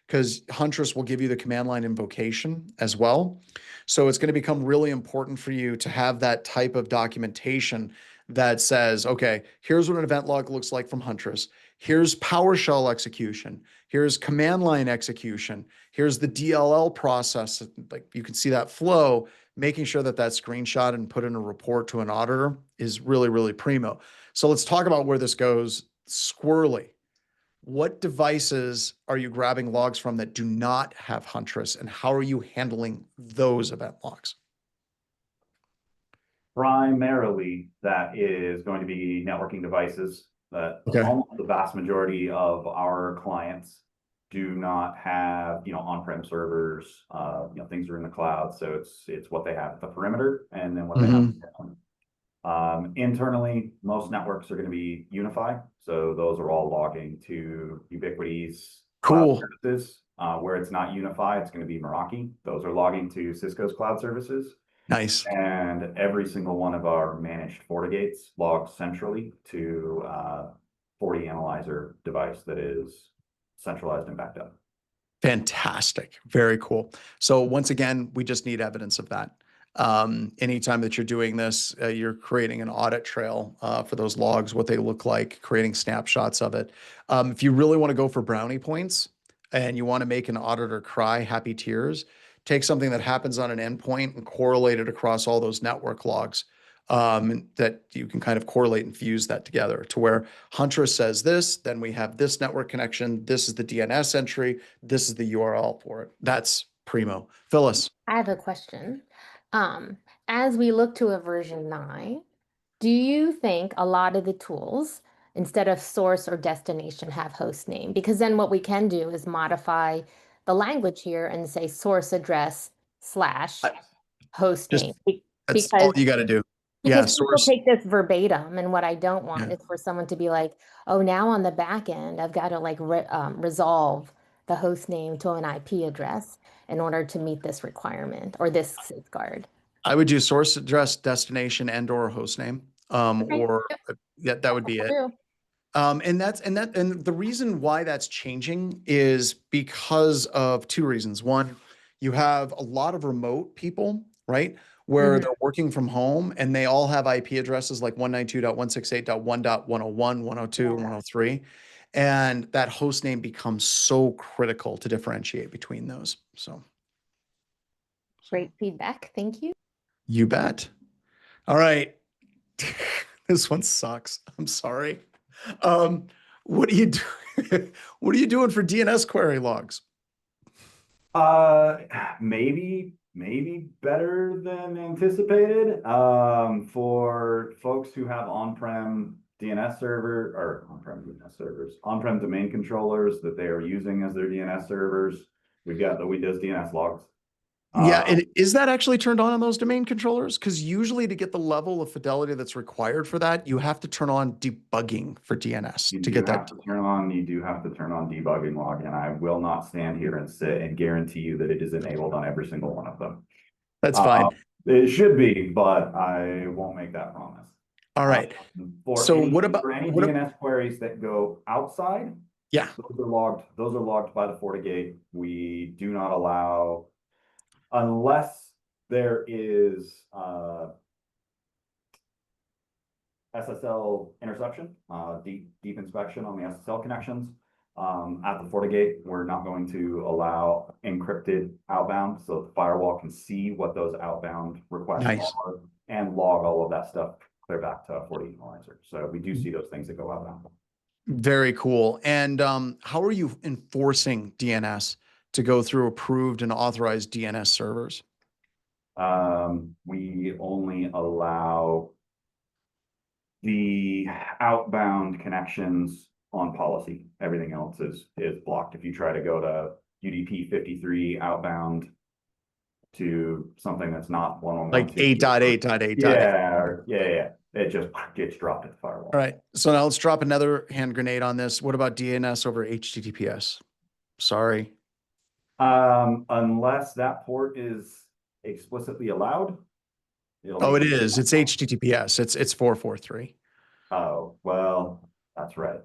because Huntress will give you the command line invocation as well. So it's going to become really important for you to have that type of documentation that says, okay, here's what an event log looks like from Huntress. Here's PowerShell execution. Here's command line execution. Here's the DLL process. Like you can see that flow. Making sure that screenshot and put in a report to an auditor is really, really primo. So let's talk about where this goes squirrely. What devices are you grabbing logs from that do not have Huntress, and how are you handling those event logs? Primarily, that is going to be networking devices that almost the vast majority of our clients do not have, on-prem servers, things are in the cloud. So it's what they have at the perimeter and then what they have. Internally, most networks are going to be Unify. So those are all logging to Ubiquiti's cloud services. Where it's not Unify, it's going to be Meraki. Those are logging to Cisco's cloud services. Nice. And every single one of our managed FortiGates logs centrally to FortiAnalyzer device that is centralized and backed up. Fantastic. Very cool. So once again, we just need evidence of that. Anytime that you're doing this, you're creating an audit trail for those logs, what they look like, creating snapshots of it. If you really want to go for brownie points and you want to make an auditor cry happy tears, take something that happens on an endpoint and correlate it across all those network logs. That you can kind of correlate and fuse that together to where Huntress says this, then we have this network connection. This is the DNS entry. This is the URL for it. That's primo. Phyllis. I have a question. as we look to a version 9, do you think a lot of the tools, instead of source or destination, have host name? Because then what we can do is modify the language here and say source address slash host Just, name. that's all Because you got to do. Yeah, because people source. take this verbatim, and what I don't want Yeah. is for someone to be like, oh, now on the back end, I've got to like resolve the host name to an IP address in order to meet this requirement or this safeguard. I would do source address, destination, and or host name. Okay. Or yeah, that would be it. True. And the reason why that's changing is because of two reasons. One, you have a lot of remote people, right? Where Mhm. they're working from home and they all have IP addresses like 192.168.1.101, 102, 103. And that host name becomes so critical to differentiate between those. So Great feedback. Thank you. you bet. All right. This one sucks. I'm sorry. Um, what are you doing? What are you doing for DNS query logs? Uh, maybe better than anticipated. For folks who have on-prem DNS server or on-prem DNS servers, on-prem domain controllers that they are using as their DNS servers, we've got the Windows DNS logs. Yeah, Uh, and is that actually turned on those domain controllers? Because usually to get the level of fidelity that's required for that, you have to turn on debugging for DNS You to do get have that. to turn on, you do have to turn on debugging log, and I will not stand here and sit and guarantee you that it is enabled on every single one of them. That's Uh, fine. it should be, but I won't make that promise. All right. For So any, what about for any what? DNS queries that go outside, Yeah. those are logged by the FortiGate. We do not allow, unless there is SSL interception, deep inspection on the SSL connections. At the FortiGate, we're not going to allow encrypted outbound, so the firewall can see what those outbound requests Nice. are and log all of that stuff clear back to a FortiAnalyzer. So we do see those things that go outbound. Very cool. And how are you enforcing DNS to go through approved and authorized DNS servers? We only allow the outbound connections on policy. Everything else is blocked. If you try to go to UDP 53 outbound to something that's not 111. Like 8.8.8.8. Yeah. It just gets dropped at the firewall. All right. So now let's drop another hand grenade on this. What about DNS over HTTPS? Sorry. Unless that port is explicitly allowed. Oh, it is. It's HTTPS. It's 443. Oh, well, that's right.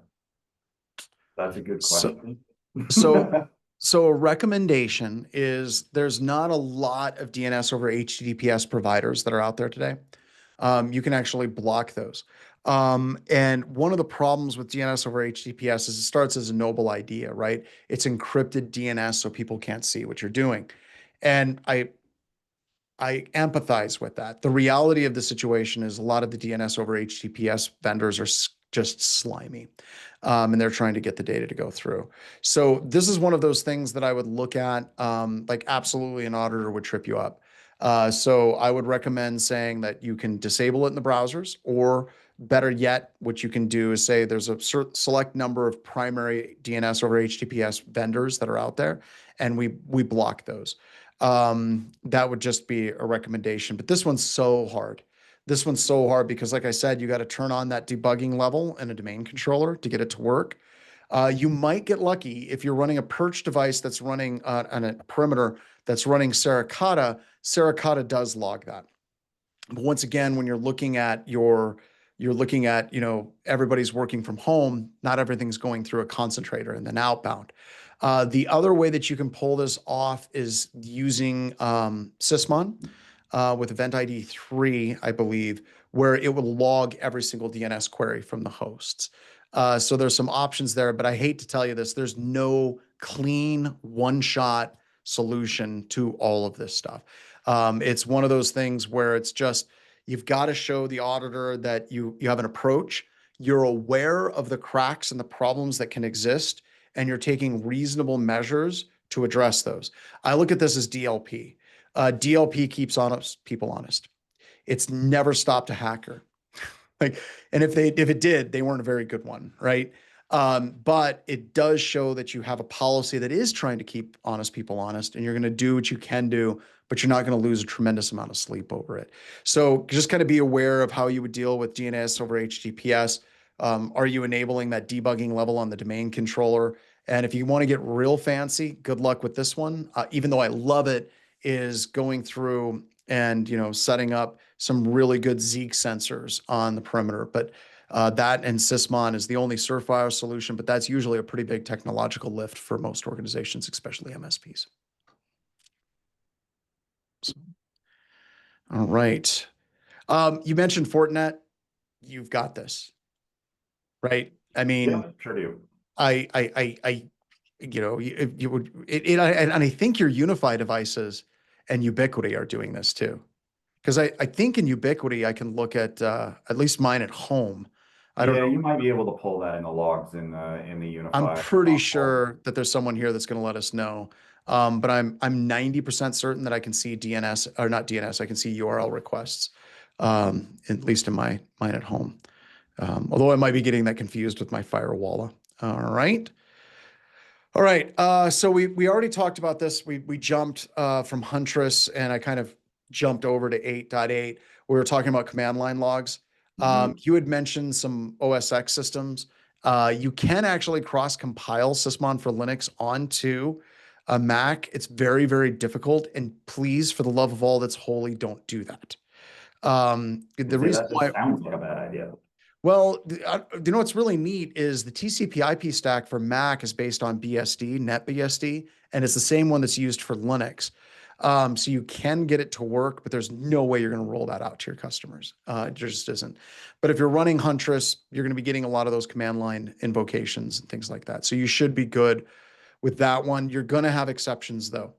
That's a good question. So a recommendation is there's not a lot of DNS over HTTPS providers that are out there today. You can actually block those. And one of the problems with DNS over HTTPS is it starts as a noble idea, right? It's encrypted DNS so people can't see what you're doing. And I empathize with that. The reality of the situation is a lot of the DNS over HTTPS vendors are just slimy, and they're trying to get the data to go through. So this is one of those things that I would look at, like absolutely an auditor would trip you up. So I would recommend saying that you can disable it in the browsers, or better yet, what you can do is say there's a select number of primary DNS over HTTPS vendors that are out there, and we block those. That would just be a recommendation. But this one's so hard. This one's so hard because, like I said, you got to turn on that debugging level in a domain controller to get it to work. You might get lucky if you're running a perch device that's running on a perimeter that's running Suricata. Suricata does log that. But once again, when you're looking at everybody's working from home, not everything's going through a concentrator and then outbound. The other way that you can pull this off is using Sysmon with Event ID 3, I believe, where it will log every single DNS query from the hosts. So there's some options there, but I hate to tell you this, there's no clean one-shot solution to all of this stuff. It's one of those things where it's just, you've got to show the auditor that you have an approach, you're aware of the cracks and the problems that can exist, and you're taking reasonable measures to address those. I look at this as DLP. DLP keeps people honest. It's never stopped a hacker. Like, and if it did, they weren't a very good one, right? But it does show that you have a policy that is trying to keep honest people honest, and you're going to do what you can do, but you're not going to lose a tremendous amount of sleep over it. So just kind of be aware of how you would deal with DNS over HTTPS. Are you enabling that debugging level on the domain controller? And if you want to get real fancy, good luck with this one. Even though I love it, is going through and setting up some really good Zeek sensors on the perimeter. But that and Sysmon is the only Surfire solution, but that's usually a pretty big technological lift for most organizations, especially MSPs. So, all right. You mentioned Fortinet. You've got this, right? I mean, Yeah, sure do. and I think your Unify devices and Ubiquity are doing this too. Because I think in Ubiquity, I can look at least mine at home. I don't Yeah, know. you might be able to pull that in the logs in the I'm Unify pretty console. sure that there's someone here that's going to let us know. But I'm 90% certain that I can see DNS or not DNS. I can see URL requests, at least in mine at home. Although I might be getting that confused with my firewall. All right. All right. So we already talked about this. We jumped from Huntress, and I kind of jumped over to 8.8. We were talking about command line logs. You had mentioned some OS X systems. You can actually cross-compile Sysmon for Linux onto a Mac. It's very, very difficult. And please, for the love of all that's holy, don't do that. The reason that why just sounds like a bad idea. well, what's really neat is the TCP/IP stack for Mac is based on BSD, NetBSD, and it's the same one that's used for Linux. So you can get it to work, but there's no way you're going to roll that out to your customers. It just isn't. But if you're running Huntress, you're going to be getting a lot of those command line invocations and things like that. So you should be good with that one. You're going to have exceptions, though.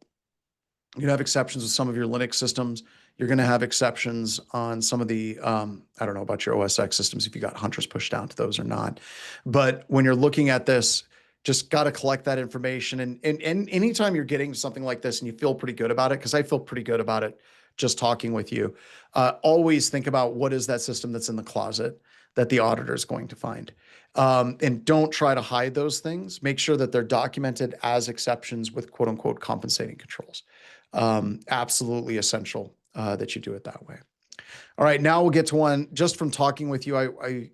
You have exceptions with some of your Linux systems. You're going to have exceptions on some of the, I don't know about your OS X systems, if you got Huntress pushed down to those or not. But when you're looking at this, just got to collect that information. And anytime you're getting something like this and you feel pretty good about it, because I feel pretty good about it just talking with you, always think about what is that system that's in the closet that the auditor is going to find. And don't try to hide those things. Make sure that they're documented as exceptions with quote unquote compensating controls. Absolutely essential that you do it that way. All right, now we'll get to one just from talking with you.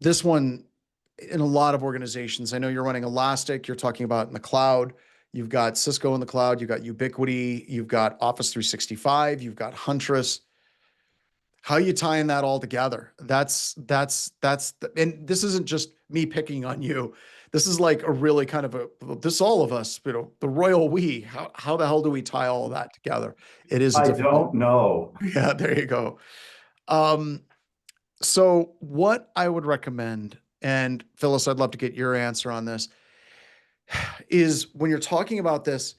This one in a lot of organizations, I know you're running Elastic, you're talking about in the cloud, you've got Cisco in the cloud, you've got Ubiquity, you've got Office 365, you've got Huntress. How are you tying that all together? And this isn't just me picking on you. This is like a really kind of this all of us, the royal we. How the hell do we tie all of that together? It is I difficult. don't know. Yeah, there you go. So what I would recommend, and Phyllis, I'd love to get your answer on this, is when you're talking about this,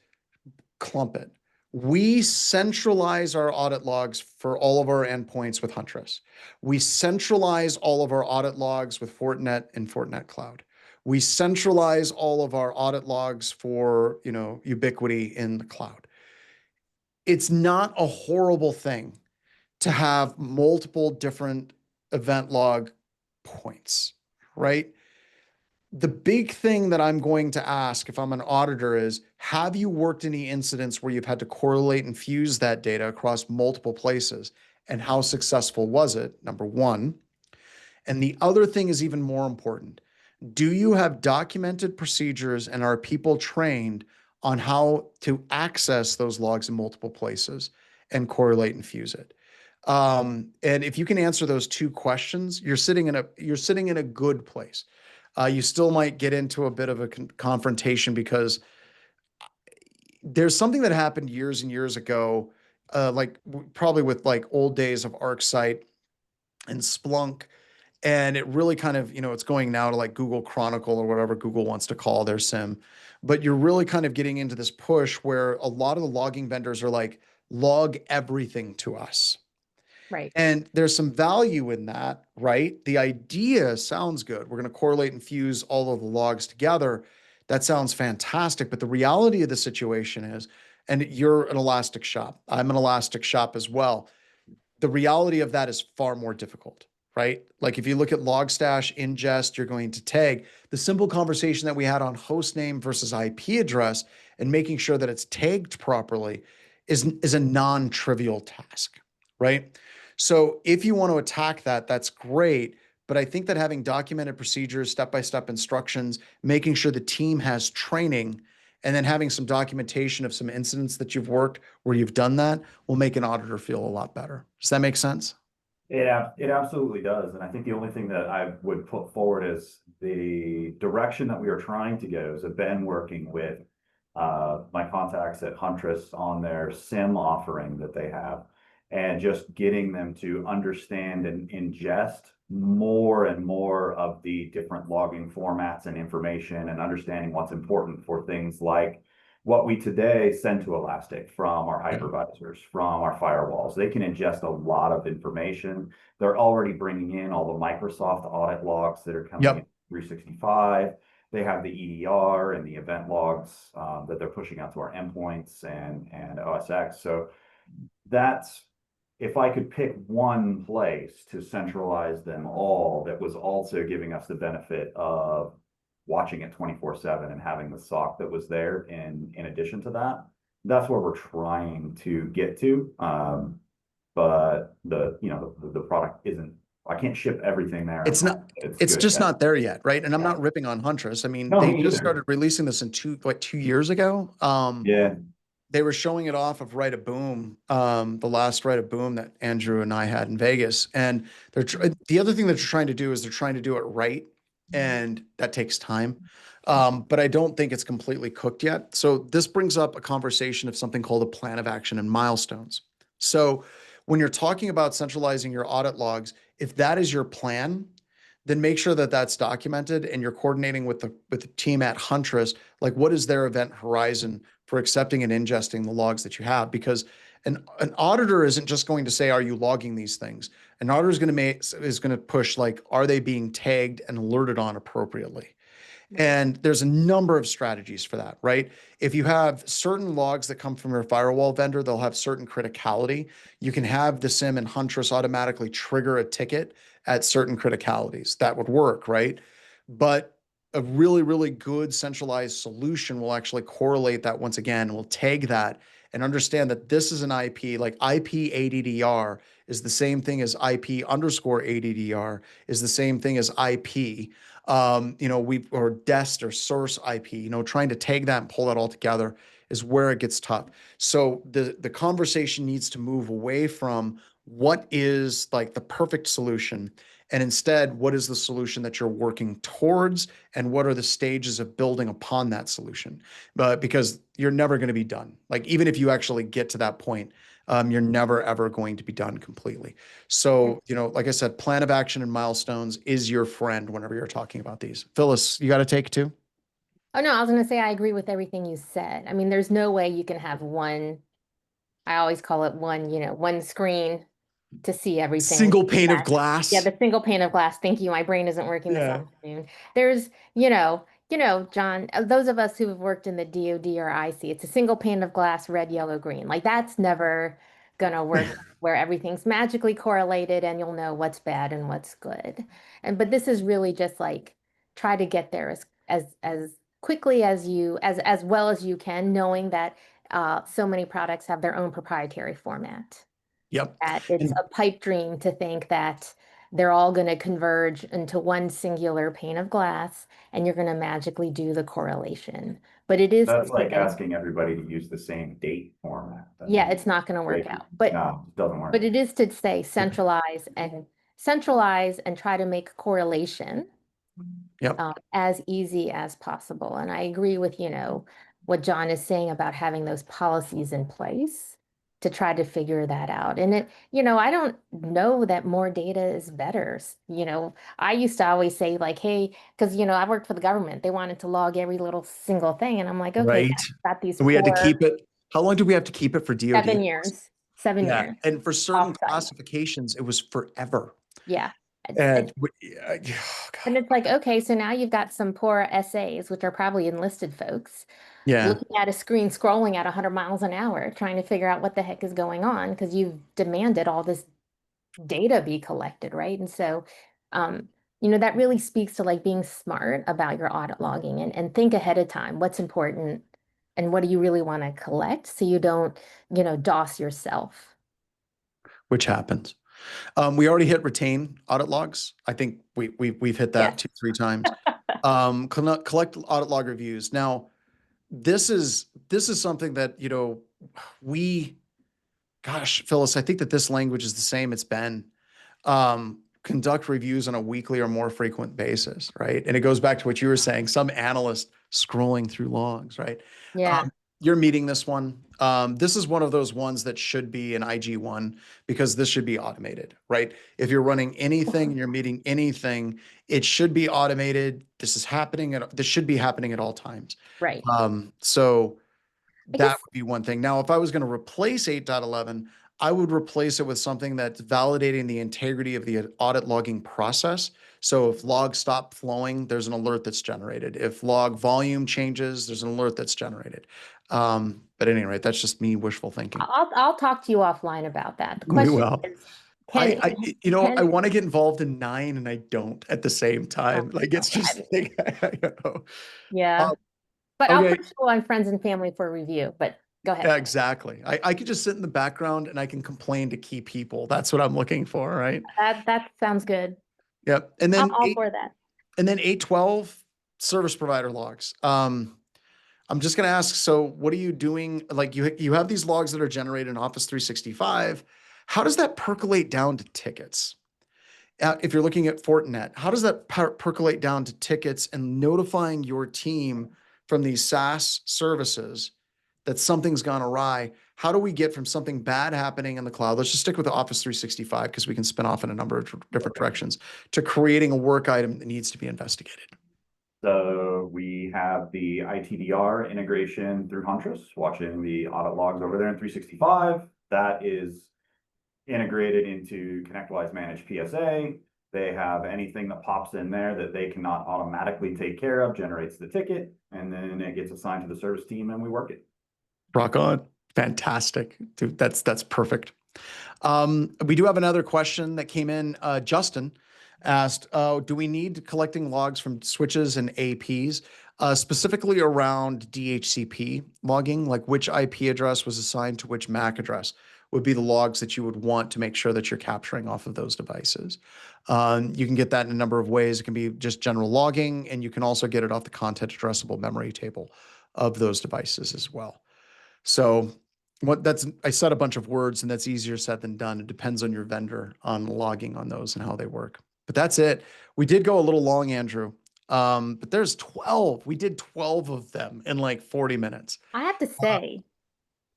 clump it. We centralize our audit logs for all of our endpoints with Huntress. We centralize all of our audit logs with Fortinet and Fortinet Cloud. We centralize all of our audit logs for, Ubiquity in the cloud. It's not a horrible thing to have multiple different event log points, right? The big thing that I'm going to ask if I'm an auditor is, have you worked any incidents where you've had to correlate and fuse that data across multiple places? And how successful was it? Number one. And the other thing is even more important. Do you have documented procedures and are people trained on how to access those logs in multiple places and correlate and fuse it? And if you can answer those two questions, you're sitting in a good place. You still might get into a bit of a confrontation because there's something that happened years and years ago, probably with like old days of ArcSight and Splunk. And it really kind of, it's going now to like Google Chronicle or whatever Google wants to call their SIM. But you're really kind of getting into this push where a lot of the logging vendors are like, log everything to us. Right. And there's some value in that, right? The idea sounds good. We're going to correlate and fuse all of the logs together. That sounds fantastic. But the reality of the situation is, and you're an Elastic shop, I'm an Elastic shop as well. the reality of that is far more difficult, right? Like if you look at Logstash, ingest, you're going to tag. The simple conversation that we had on host name versus IP address and making sure that it's tagged properly is a non-trivial task, right? So if you want to attack that, that's great. But I think that having documented procedures, step-by-step instructions, making sure the team has training, and then having some documentation of some incidents that you've worked where you've done that will make an auditor feel a lot better. Does that make sense? It absolutely does. And I think the only thing that I would put forward is the direction that we are trying to go. So been working with my contacts at Huntress on their SIM offering that they have, and just getting them to understand and ingest more and more of the different logging formats and information, and understanding what's important for things like what we today send to Elastic from our hypervisors, from our firewalls. They can ingest a lot of information. They're already bringing in all the Microsoft audit logs that are coming in 365. They have the EDR and the event logs that they're pushing out to our endpoints and OS X. So that's, if I could pick one place to centralize them all, that was also giving us the benefit of watching it 24/7 and having the SOC that was there in addition to that, that's where we're trying to get to. But the product isn't, I can't ship everything there. It's not, it's good just yet. not there yet, right? And I'm Yeah. not ripping on Huntress. I mean, No, they me just either. started releasing this in 2 years ago. Yeah. They were showing it off of Write a Boom, the last Write a Boom that Andrew and I had in Vegas. And the other thing that they're trying to do is they're trying to do it right, and that takes time. But I don't think it's completely cooked yet. So this brings up a conversation of something called a plan of action and milestones. So when you're talking about centralizing your audit logs, if that is your plan, then make sure that that's documented and you're coordinating with the team at Huntress. Like, what is their event horizon for accepting and ingesting the logs that you have? Because an auditor isn't just going to say, "Are you logging these things?" An auditor is going to push like, "Are they being tagged and alerted on appropriately?" And there's a number of strategies for that, right? If you have certain logs that come from your firewall vendor, they'll have certain criticality. You can have the SIM and Huntress automatically trigger a ticket at certain criticalities. That would work, right? But a really, really good centralized solution will actually correlate that once again, will tag that and understand that this is an IP, like IP ADDR is the same thing as IP underscore ADDR is the same thing as IP. Or dest or source IP, trying to tag that and pull that all together is where it gets tough. So the conversation needs to move away from what is like the perfect solution, and instead, what is the solution that you're working towards, and what are the stages of building upon that solution? But because you're never going to be done, like even if you actually get to that point, you're never ever going to be done completely. So, like I said, plan of action and milestones is your friend whenever you're talking about these. Phyllis, you got to take two. Oh, no, I was going to say I agree with everything you said. I mean, there's no way you can have one, I always call it one screen to see everything. Single pane of Yeah, glass. the single pane of glass. Thank you. My brain isn't working this Yeah. afternoon. There's, John, those of us who have worked in the DoD or IC, it's a single pane of glass, red, yellow, green. Like that's never gonna work where everything's magically correlated and you'll know what's bad and what's good. But this is really just like try to get there as quickly as well as you can, knowing that so many products have their own proprietary format. Yep. That it's And a pipe dream to think that they're all going to converge into one singular pane of glass and you're going to magically do the correlation. But it is That's like today. asking everybody to use the same date format. Yeah, it's not going to work out. No, it doesn't work. But it is to say centralize and try to make correlation yep. as easy as possible. And I agree with, what John is saying about having those policies in place to try to figure that out. And I don't know that more data is better. I used to always say like, hey, because, I worked for the government. They wanted to log every little single thing. And I'm like, okay, Right. got these We had to core keep it. How long did we have to keep it for DoD? 7 years. 7 years. And for certain Offsite. classifications, it was forever. Yeah. And And it's like, okay, so now you've got some poor SAs, which are probably enlisted folks, yeah. looking at a screen, scrolling at 100 miles an hour, trying to figure out what the heck is going on because you've demanded all this data be collected, right? And so, that really speaks to like being smart about your audit logging and think ahead of time, what's important and what do you really want to collect so you don't, DOS yourself. which happens. We already hit retain audit logs. I think we've hit that Yes. 2-3 times. Collect audit log reviews. Now, this is something that, gosh, Phyllis, I think that this language is the same it's been. Conduct reviews on a weekly or more frequent basis, right? And it goes back to what you were saying, some analyst scrolling through logs, right? Yeah. You're meeting this one. This is one of those ones that should be an IG1 because this should be automated, right? If you're running anything and you're meeting anything, it should be automated. This should be happening at all times. Right. So I that guess, would be one thing. Now, if I was going to replace 8.11, I would replace it with something that's validating the integrity of the audit logging process. So if logs stop flowing, there's an alert that's generated. If log volume changes, there's an alert that's generated. But at any rate, that's just me wishful thinking. I'll talk to you offline about that. The We question will. is, can, I can, want to get involved in 9 and I don't at the same time. Like it's just like, yeah. But I'll okay. put you on friends and family for review, but go ahead. Exactly. I could just sit in the background and I can complain to key people. That's what I'm looking for, right? That sounds good. Yep. And I'm then all for that. 812 service provider logs. I'm just going to ask, so what are you doing? Like you have these logs that are generated in Office 365. How does that percolate down to tickets? If you're looking at Fortinet, how does that percolate down to tickets and notifying your team from these SaaS services that something's gone awry? How do we get from something bad happening in the cloud? Let's just stick with the Office 365 because we can spin off in a number of different directions to creating a work item that needs to be investigated. So we have the ITDR integration through Huntress, watching the audit logs over there in 365. That is integrated into ConnectWise Managed PSA. They have anything that pops in there that they cannot automatically take care of, generates the ticket, and then it gets assigned to the service team and we work it. Rock on. Fantastic. Dude, that's perfect. We do have another question that came in. Justin asked, do we need collecting logs from switches and APs, specifically around DHCP logging, like which IP address was assigned to which MAC address would be the logs that you would want to make sure that you're capturing off of those devices. You can get that in a number of ways. It can be just general logging, and you can also get it off the content addressable memory table of those devices as well. So I said a bunch of words and that's easier said than done. It depends on your vendor on logging on those and how they work. But that's it. We did go a little long, Andrew. But there's 12. We did 12 of them in like 40 minutes. I have to say,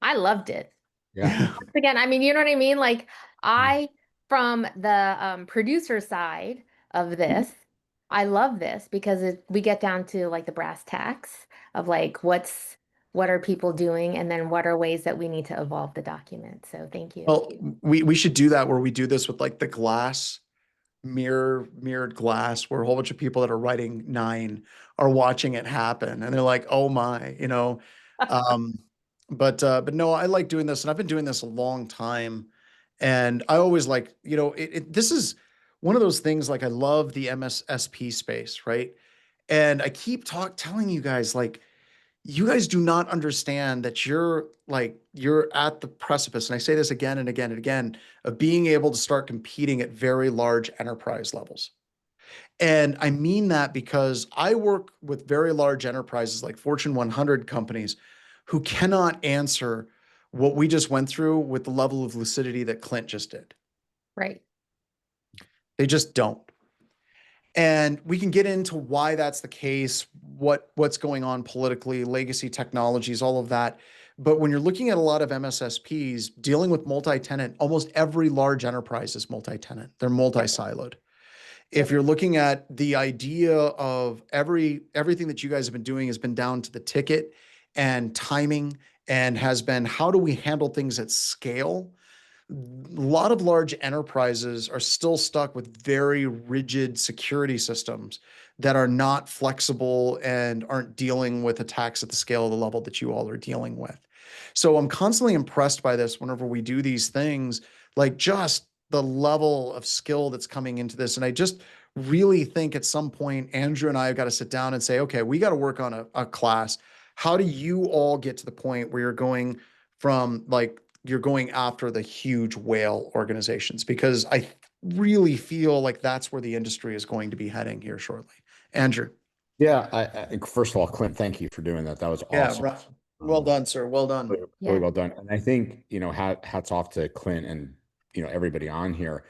I loved it. Yeah. Once again, I mean, you know what I mean? Like from the producer side of this, I love this because we get down to like the brass tacks of like what are people doing and then what are ways that we need to evolve the document. So thank you. Well, we should do that where we do this with like the mirrored glass where a whole bunch of people that are writing 9 are watching it happen and they're like, oh my, but no, I like doing this and I've been doing this a long time. And I always like, this is one of those things, like I love the MSSP space, right? And I keep telling you guys, like, you guys do not understand that you're at the precipice. And I say this again and again and again of being able to start competing at very large enterprise levels. And I mean that because I work with very large enterprises like Fortune 100 companies who cannot answer what we just went through with the level of lucidity that Clint just did. Right. They just don't. And we can get into why that's the case, what's going on politically, legacy technologies, all of that. But when you're looking at a lot of MSSPs dealing with multi-tenant, almost every large enterprise is multi-tenant. They're multi-siloed. If you're looking at the idea of everything that you guys have been doing has been down to the ticket and timing and has been, how do we handle things at scale? A lot of large enterprises are still stuck with very rigid security systems that are not flexible and aren't dealing with attacks at the scale of the level that you all are dealing with. So I'm constantly impressed by this whenever we do these things, like just the level of skill that's coming into this. And I just really think at some point, Andrew and I have got to sit down and say, okay, we got to work on a class. How do you all get to the point where you're going from like, you're going after the huge whale organizations? Because I really feel like that's where the industry is going to be heading here shortly. Andrew. Yeah, first of all, Clint, thank you for doing that. That was Yeah, awesome. right. Well done, sir. Well done. Really, Yeah. really well done. And I think, hats off to Clint and, everybody on here.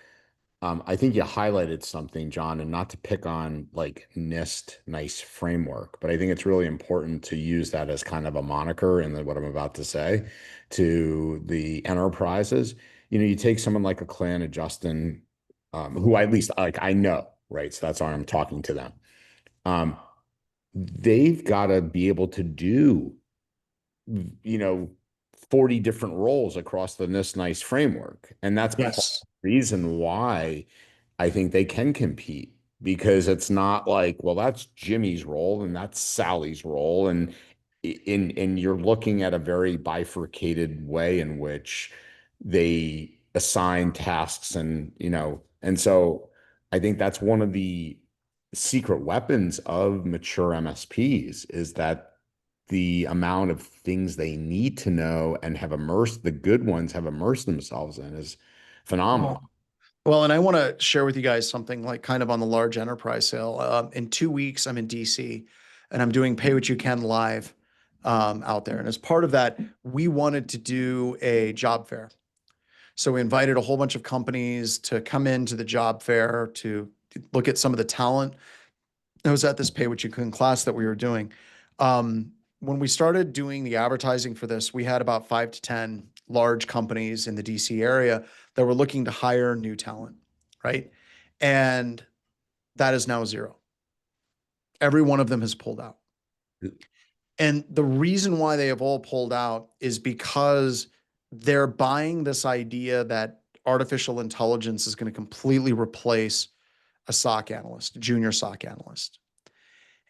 I think you highlighted something, John, and not to pick on like NIST nice framework, but I think it's really important to use that as kind of a moniker in what I'm about to say to the enterprises. You take someone like a Clint, a Justin, who I at least like I know, right? So that's why I'm talking to them. They've got to be able to do, 40 different roles across the NIST nice framework. And that's Yes. the reason why I think they can compete, because it's not like, well, that's Jimmy's role and that's Sally's role. And you're looking at a very bifurcated way in which they assign tasks and so I think that's one of the secret weapons of mature MSPs is that the amount of things they need to know and the good ones have immersed themselves in is phenomenal. Well, and I want to share with you guys something like kind of on the large enterprise sale. In 2 weeks, I'm in DC and I'm doing Pay What You Can live out there. And as part of that, we wanted to do a job fair. So we invited a whole bunch of companies to come into the job fair to look at some of the talent. I was at this Pay What You Can class that we were doing. When we started doing the advertising for this, we had about 5 to 10 large companies in the DC area that were looking to hire new talent, right? And that is now zero. Every one of them has pulled out. And the reason why they have all pulled out is because they're buying this idea that artificial intelligence is going to completely replace a SOC analyst, a junior SOC analyst.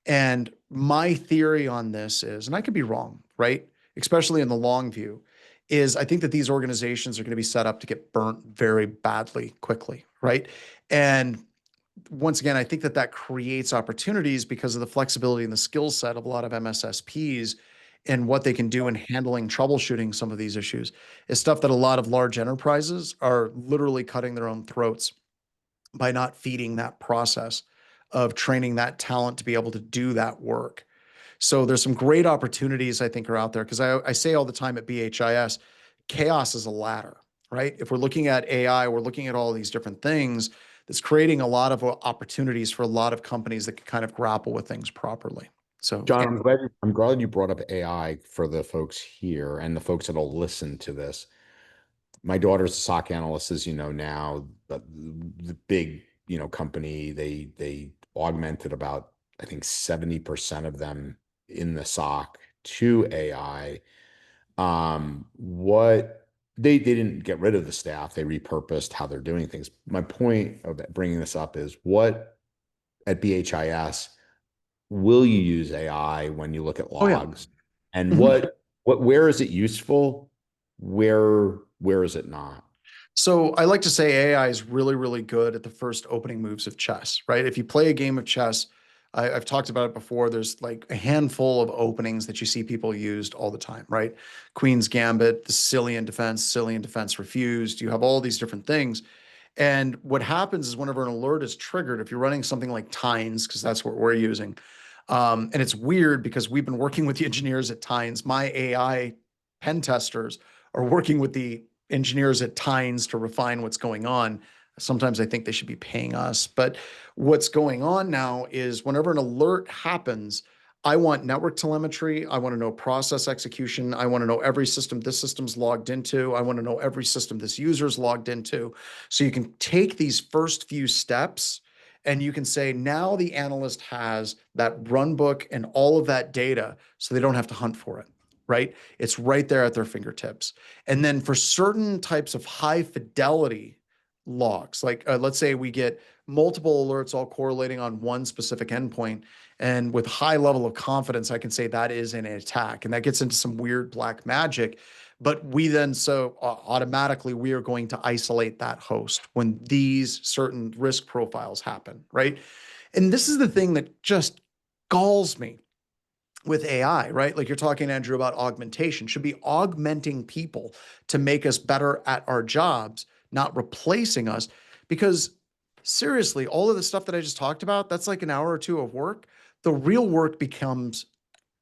And my theory on this is, and I could be wrong, right? Especially in the long view, is I think that these organizations are going to be set up to get burnt very badly quickly, right? And once again, I think that that creates opportunities because of the flexibility and the skill set of a lot of MSSPs and what they can do in handling troubleshooting some of these issues is stuff that a lot of large enterprises are literally cutting their own throats by not feeding that process of training that talent to be able to do that work. So there's some great opportunities I think are out there because I say all the time at BHIS, chaos is a ladder, right? If we're looking at AI, we're looking at all these different things that's creating a lot of opportunities for a lot of companies that can kind of grapple with things properly. So, John, I'm glad you brought up AI for the folks here and the folks that'll listen to this. My daughter's a SOC analyst, as you know now, but the big, company, they augmented about, I think 70% of them in the SOC to AI. What they didn't get rid of the staff, they repurposed how they're doing things. My point of bringing this up is what at BHIS will you use AI when you look at oh yeah. logs? And Mhm. where is it useful? Where is it not? So I like to say AI is really, really good at the first opening moves of chess, right? If you play a game of chess, I've talked about it before. There's like a handful of openings that you see people used all the time, right? Queen's Gambit, the Sicilian defense refused. You have all these different things. And what happens is whenever an alert is triggered, if you're running something like Tines, because that's what we're using, and it's weird because we've been working with the engineers at Tines. My AI pen testers are working with the engineers at Tines to refine what's going on. Sometimes I think they should be paying us. But what's going on now is whenever an alert happens, I want network telemetry. I want to know process execution. I want to know every system this system's logged into. I want to know every system this user's logged into. So you can take these first few steps and you can say, now the analyst has that run book and all of that data so they don't have to hunt for it, right? It's right there at their fingertips. And then for certain types of high fidelity logs, like let's say we get multiple alerts all correlating on one specific endpoint. And with high level of confidence, I can say that is an attack. And that gets into some weird black magic. But we then, so automatically, we are going to isolate that host when these certain risk profiles happen, right? And this is the thing that just galls me with AI, right? Like you're talking, Andrew, about augmentation. Should be augmenting people to make us better at our jobs, not replacing us. Because seriously, all of the stuff that I just talked about, that's like an hour or two of work. The real work becomes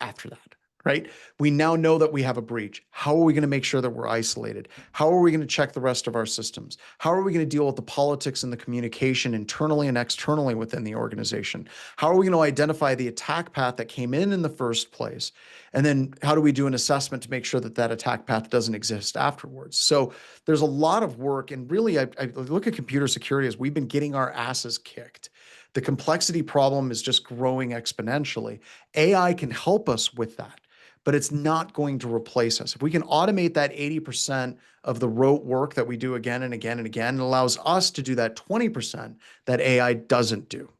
after that, right? We now know that we have a breach. How are we going to make sure that we're isolated? How are we going to check the rest of our systems? How are we going to deal with the politics and the communication internally and externally within the organization? How are we going to identify the attack path that came in the first place? And then how do we do an assessment to make sure that that attack path doesn't exist afterwards? So there's a lot of work. And really, I look at computer security as we've been getting our asses kicked. The complexity problem is just growing exponentially. AI can help us with that, but it's not going to replace us. If we can automate that 80% of the rote work that we do again and again and again, it allows us to do that 20% that AI doesn't do.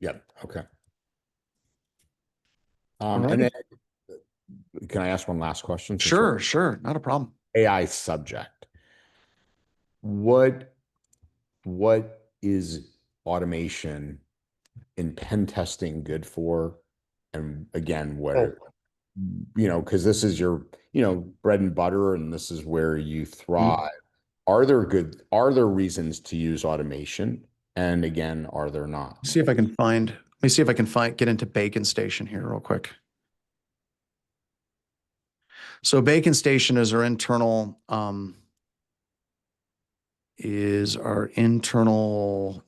Yep. Okay. All And right. then can I ask one last question? Sure, sure. Not a problem. AI subject. What is automation in pen testing good for? And again, what because this is your, bread and butter, and this is where you thrive. Are there reasons to use automation? And again, are there not? See if I can find, let me see if I can get into Bacon Station here real quick. So Bacon Station is our internal,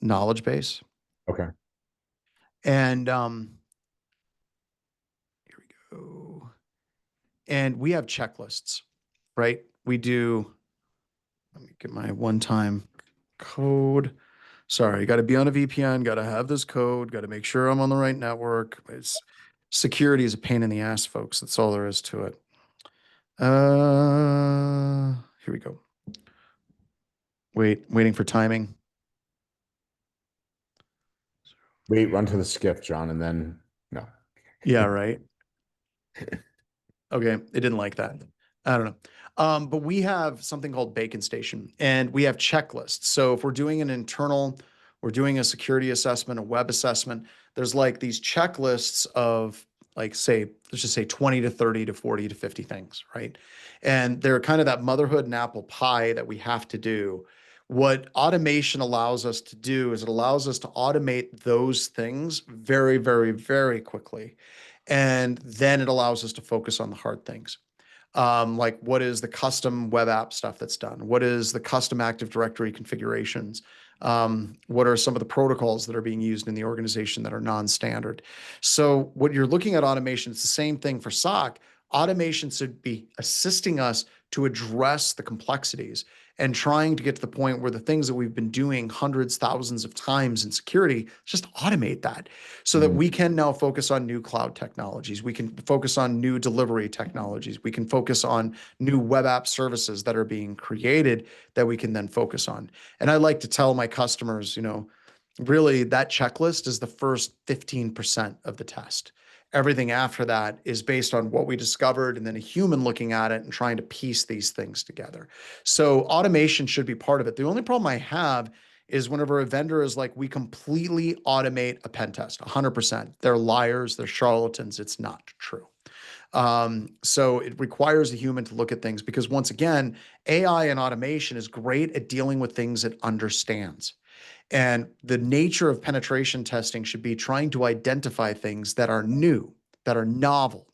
knowledge base. Okay. And here we go. And we have checklists, right? We do, let me get my one-time code. Sorry, got to be on a VPN, got to have this code, got to make sure I'm on the right network. Security is a pain in the ass, folks. That's all there is to it. Here we go. Waiting for timing. Wait, run to the skip, John, and then no. Yeah, right. Okay, it didn't like that. I don't know. But we have something called Bacon Station, and we have checklists. So if we're doing an internal, we're doing a security assessment, a web assessment, there's like these checklists of like, say, let's just say 20 to 30 to 40 to 50 things, right? And they're kind of that motherhood and apple pie that we have to do. What automation allows us to do is it allows us to automate those things very, very, very quickly. And then it allows us to focus on the hard things. Like what is the custom web app stuff that's done? What is the custom Active Directory configurations? What are some of the protocols that are being used in the organization that are non-standard? So what you're looking at automation, it's the same thing for SOC. Automation should be assisting us to address the complexities and trying to get to the point where the things that we've been doing hundreds, thousands of times in security, just automate that so that we can now focus on new cloud technologies. We can focus on new delivery technologies. We can focus on new web app services that are being created that we can then focus on. And I like to tell my customers, really that checklist is the first 15% of the test. Everything after that is based on what we discovered and then a human looking at it and trying to piece these things together. So automation should be part of it. The only problem I have is whenever a vendor is like, we completely automate a pen test, 100%. They're liars, they're charlatans. It's not true. So it requires a human to look at things because once again, AI and automation is great at dealing with things it understands. And the nature of penetration testing should be trying to identify things that are new, that are novel,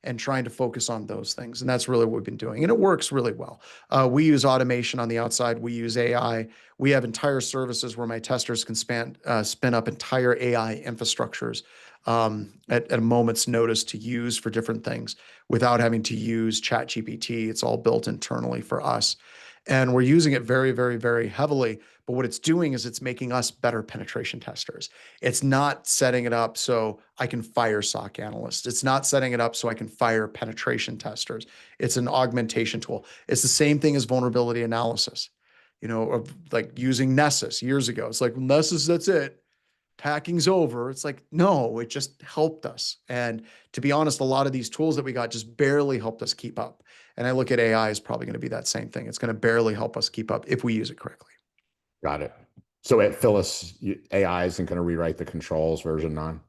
and trying to focus on those things. And that's really what we've been doing. And it works really well. We use automation on the outside. We use AI. We have entire services where my testers can spin up entire AI infrastructures at a moment's notice to use for different things without having to use ChatGPT. It's all built internally for us. And we're using it very, very, very heavily. But what it's doing is it's making us better penetration testers. It's not setting it up so I can fire SOC analysts. It's not setting it up so I can fire penetration testers. It's an augmentation tool. It's the same thing as vulnerability analysis, of like using Nessus years ago. It's like, Nessus, that's it. hacking's over. It's like, no, it just helped us. And to be honest, a lot of these tools that we got just barely helped us keep up. And I look at AI as probably going to be that same thing. It's going to barely help us keep up if we use it correctly. Got it. So at Phyllis, AI isn't going to rewrite the controls version 9.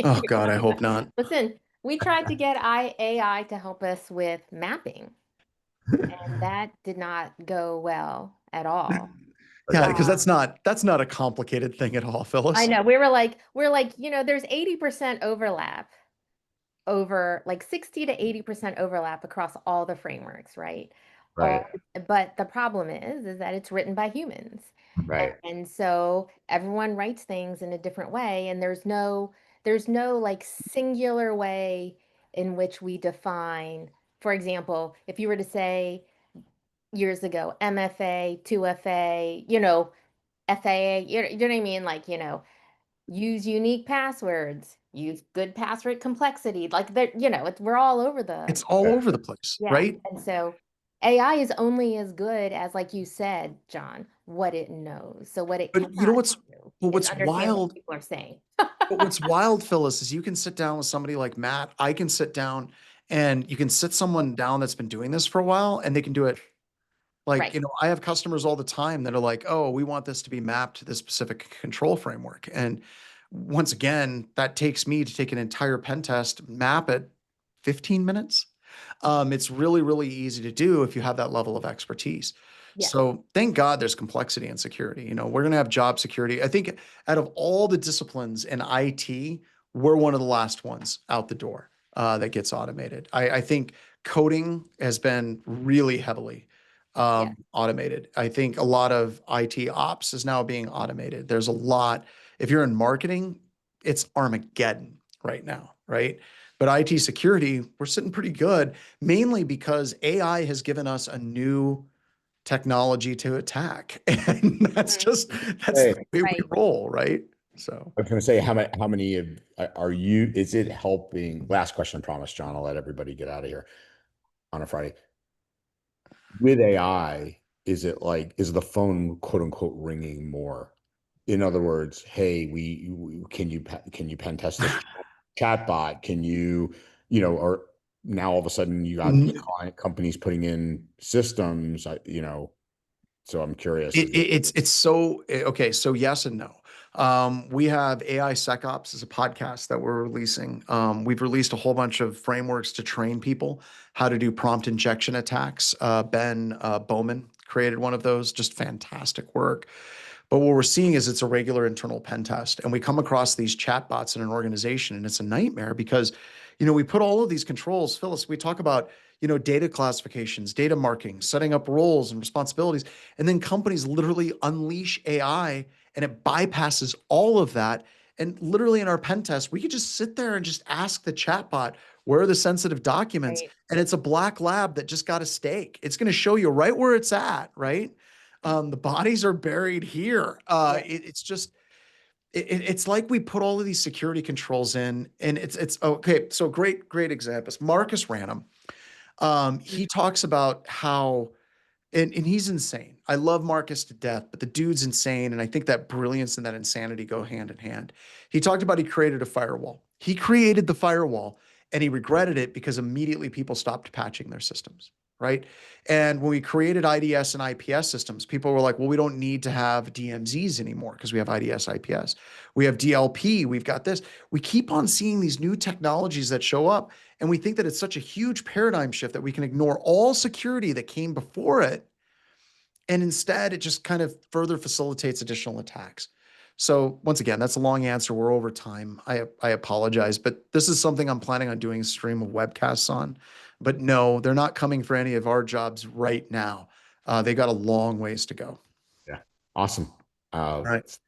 Oh God, I hope not. Listen, we tried to get AI to help us with mapping, and that did not go well at all. Yeah, because Um, that's not a complicated thing at all, I Phyllis. know we're like, there's 80% overlap over like 60 to 80% overlap across all the frameworks, right? Right. But the problem is that it's written by humans. Right. And so everyone writes things in a different way, and there's no like singular way in which we define, for example, if you were to say years ago, MFA, 2FA, FAA, you know what I mean? Like, use unique passwords, use good password complexity. Like we're all over the It's all over the place, yeah. right? And so AI is only as good as, like you said, John, what it knows. So what it But you know cannot what's do but is what's understand what wild people are saying. But what's wild, Phyllis, is you can sit down with somebody like Matt. I can sit down and you can sit someone down that's been doing this for a while and they can do it. Like, Right. I have customers all the time that are like, oh, we want this to be mapped to this specific control framework. And once again, that takes me to take an entire pen test, map it 15 minutes. It's really, really easy to do if you have that level of expertise. Yes. So thank God there's complexity in security. We're going to have job security. I think out of all the disciplines in IT, we're one of the last ones out the door that gets automated. I think coding has been really heavily Yeah. automated. I think a lot of IT ops is now being automated. There's a lot. If you're in marketing, it's Armageddon right now, right? But IT security, we're sitting pretty good, mainly because AI has given us a new technology to attack. And Mhm. that's Hey, the way we Right. roll, right? So I was going to say, how many of are you, is it helping? Last question, I promise, John, I'll let everybody get out of here on a Friday. With AI, is the phone quote unquote ringing more? In other words, hey, can you pen test this chatbot? Can you, or now all of a sudden you got these n- client companies putting in systems, so I'm curious. it's so okay. So yes and no. We have AI SecOps as a podcast that we're releasing. We've released a whole bunch of frameworks to train people how to do prompt injection attacks. Ben Bowman created one of those, just fantastic work. But what we're seeing is it's a regular internal pen test. And we come across these chatbots in an organization, and it's a nightmare because, we put all of these controls. Phyllis, we talk about, data classifications, data marking, setting up roles and responsibilities. And then companies literally unleash AI and it bypasses all of that. And literally in our pen test, we could just sit there and just ask the chatbot, where are the sensitive documents? Right. And it's a black lab that just got a steak. It's going to show you right where it's at, right? The bodies are buried here. Yeah. It's just it's like we put all of these security controls in, and it's okay. So great examples. Marcus Ranum. He talks about how and he's insane. I love Marcus to death, but the dude's insane. And I think that brilliance and that insanity go hand in hand. He talked about he created a firewall. He created the firewall and he regretted it because immediately people stopped patching their systems, right? And when we created IDS and IPS systems, people were like, well, we don't need to have DMZs anymore because we have IDS, IPS. We have DLP, we've got this. We keep on seeing these new technologies that show up, and we think that it's such a huge paradigm shift that we can ignore all security that came before it. And instead, it just kind of further facilitates additional attacks. So once again, that's a long answer. We're over time. I apologize, but this is something I'm planning on doing a stream of webcasts on. But no, they're not coming for any of our jobs right now. They got a long ways to go. Yeah. Awesome. All right.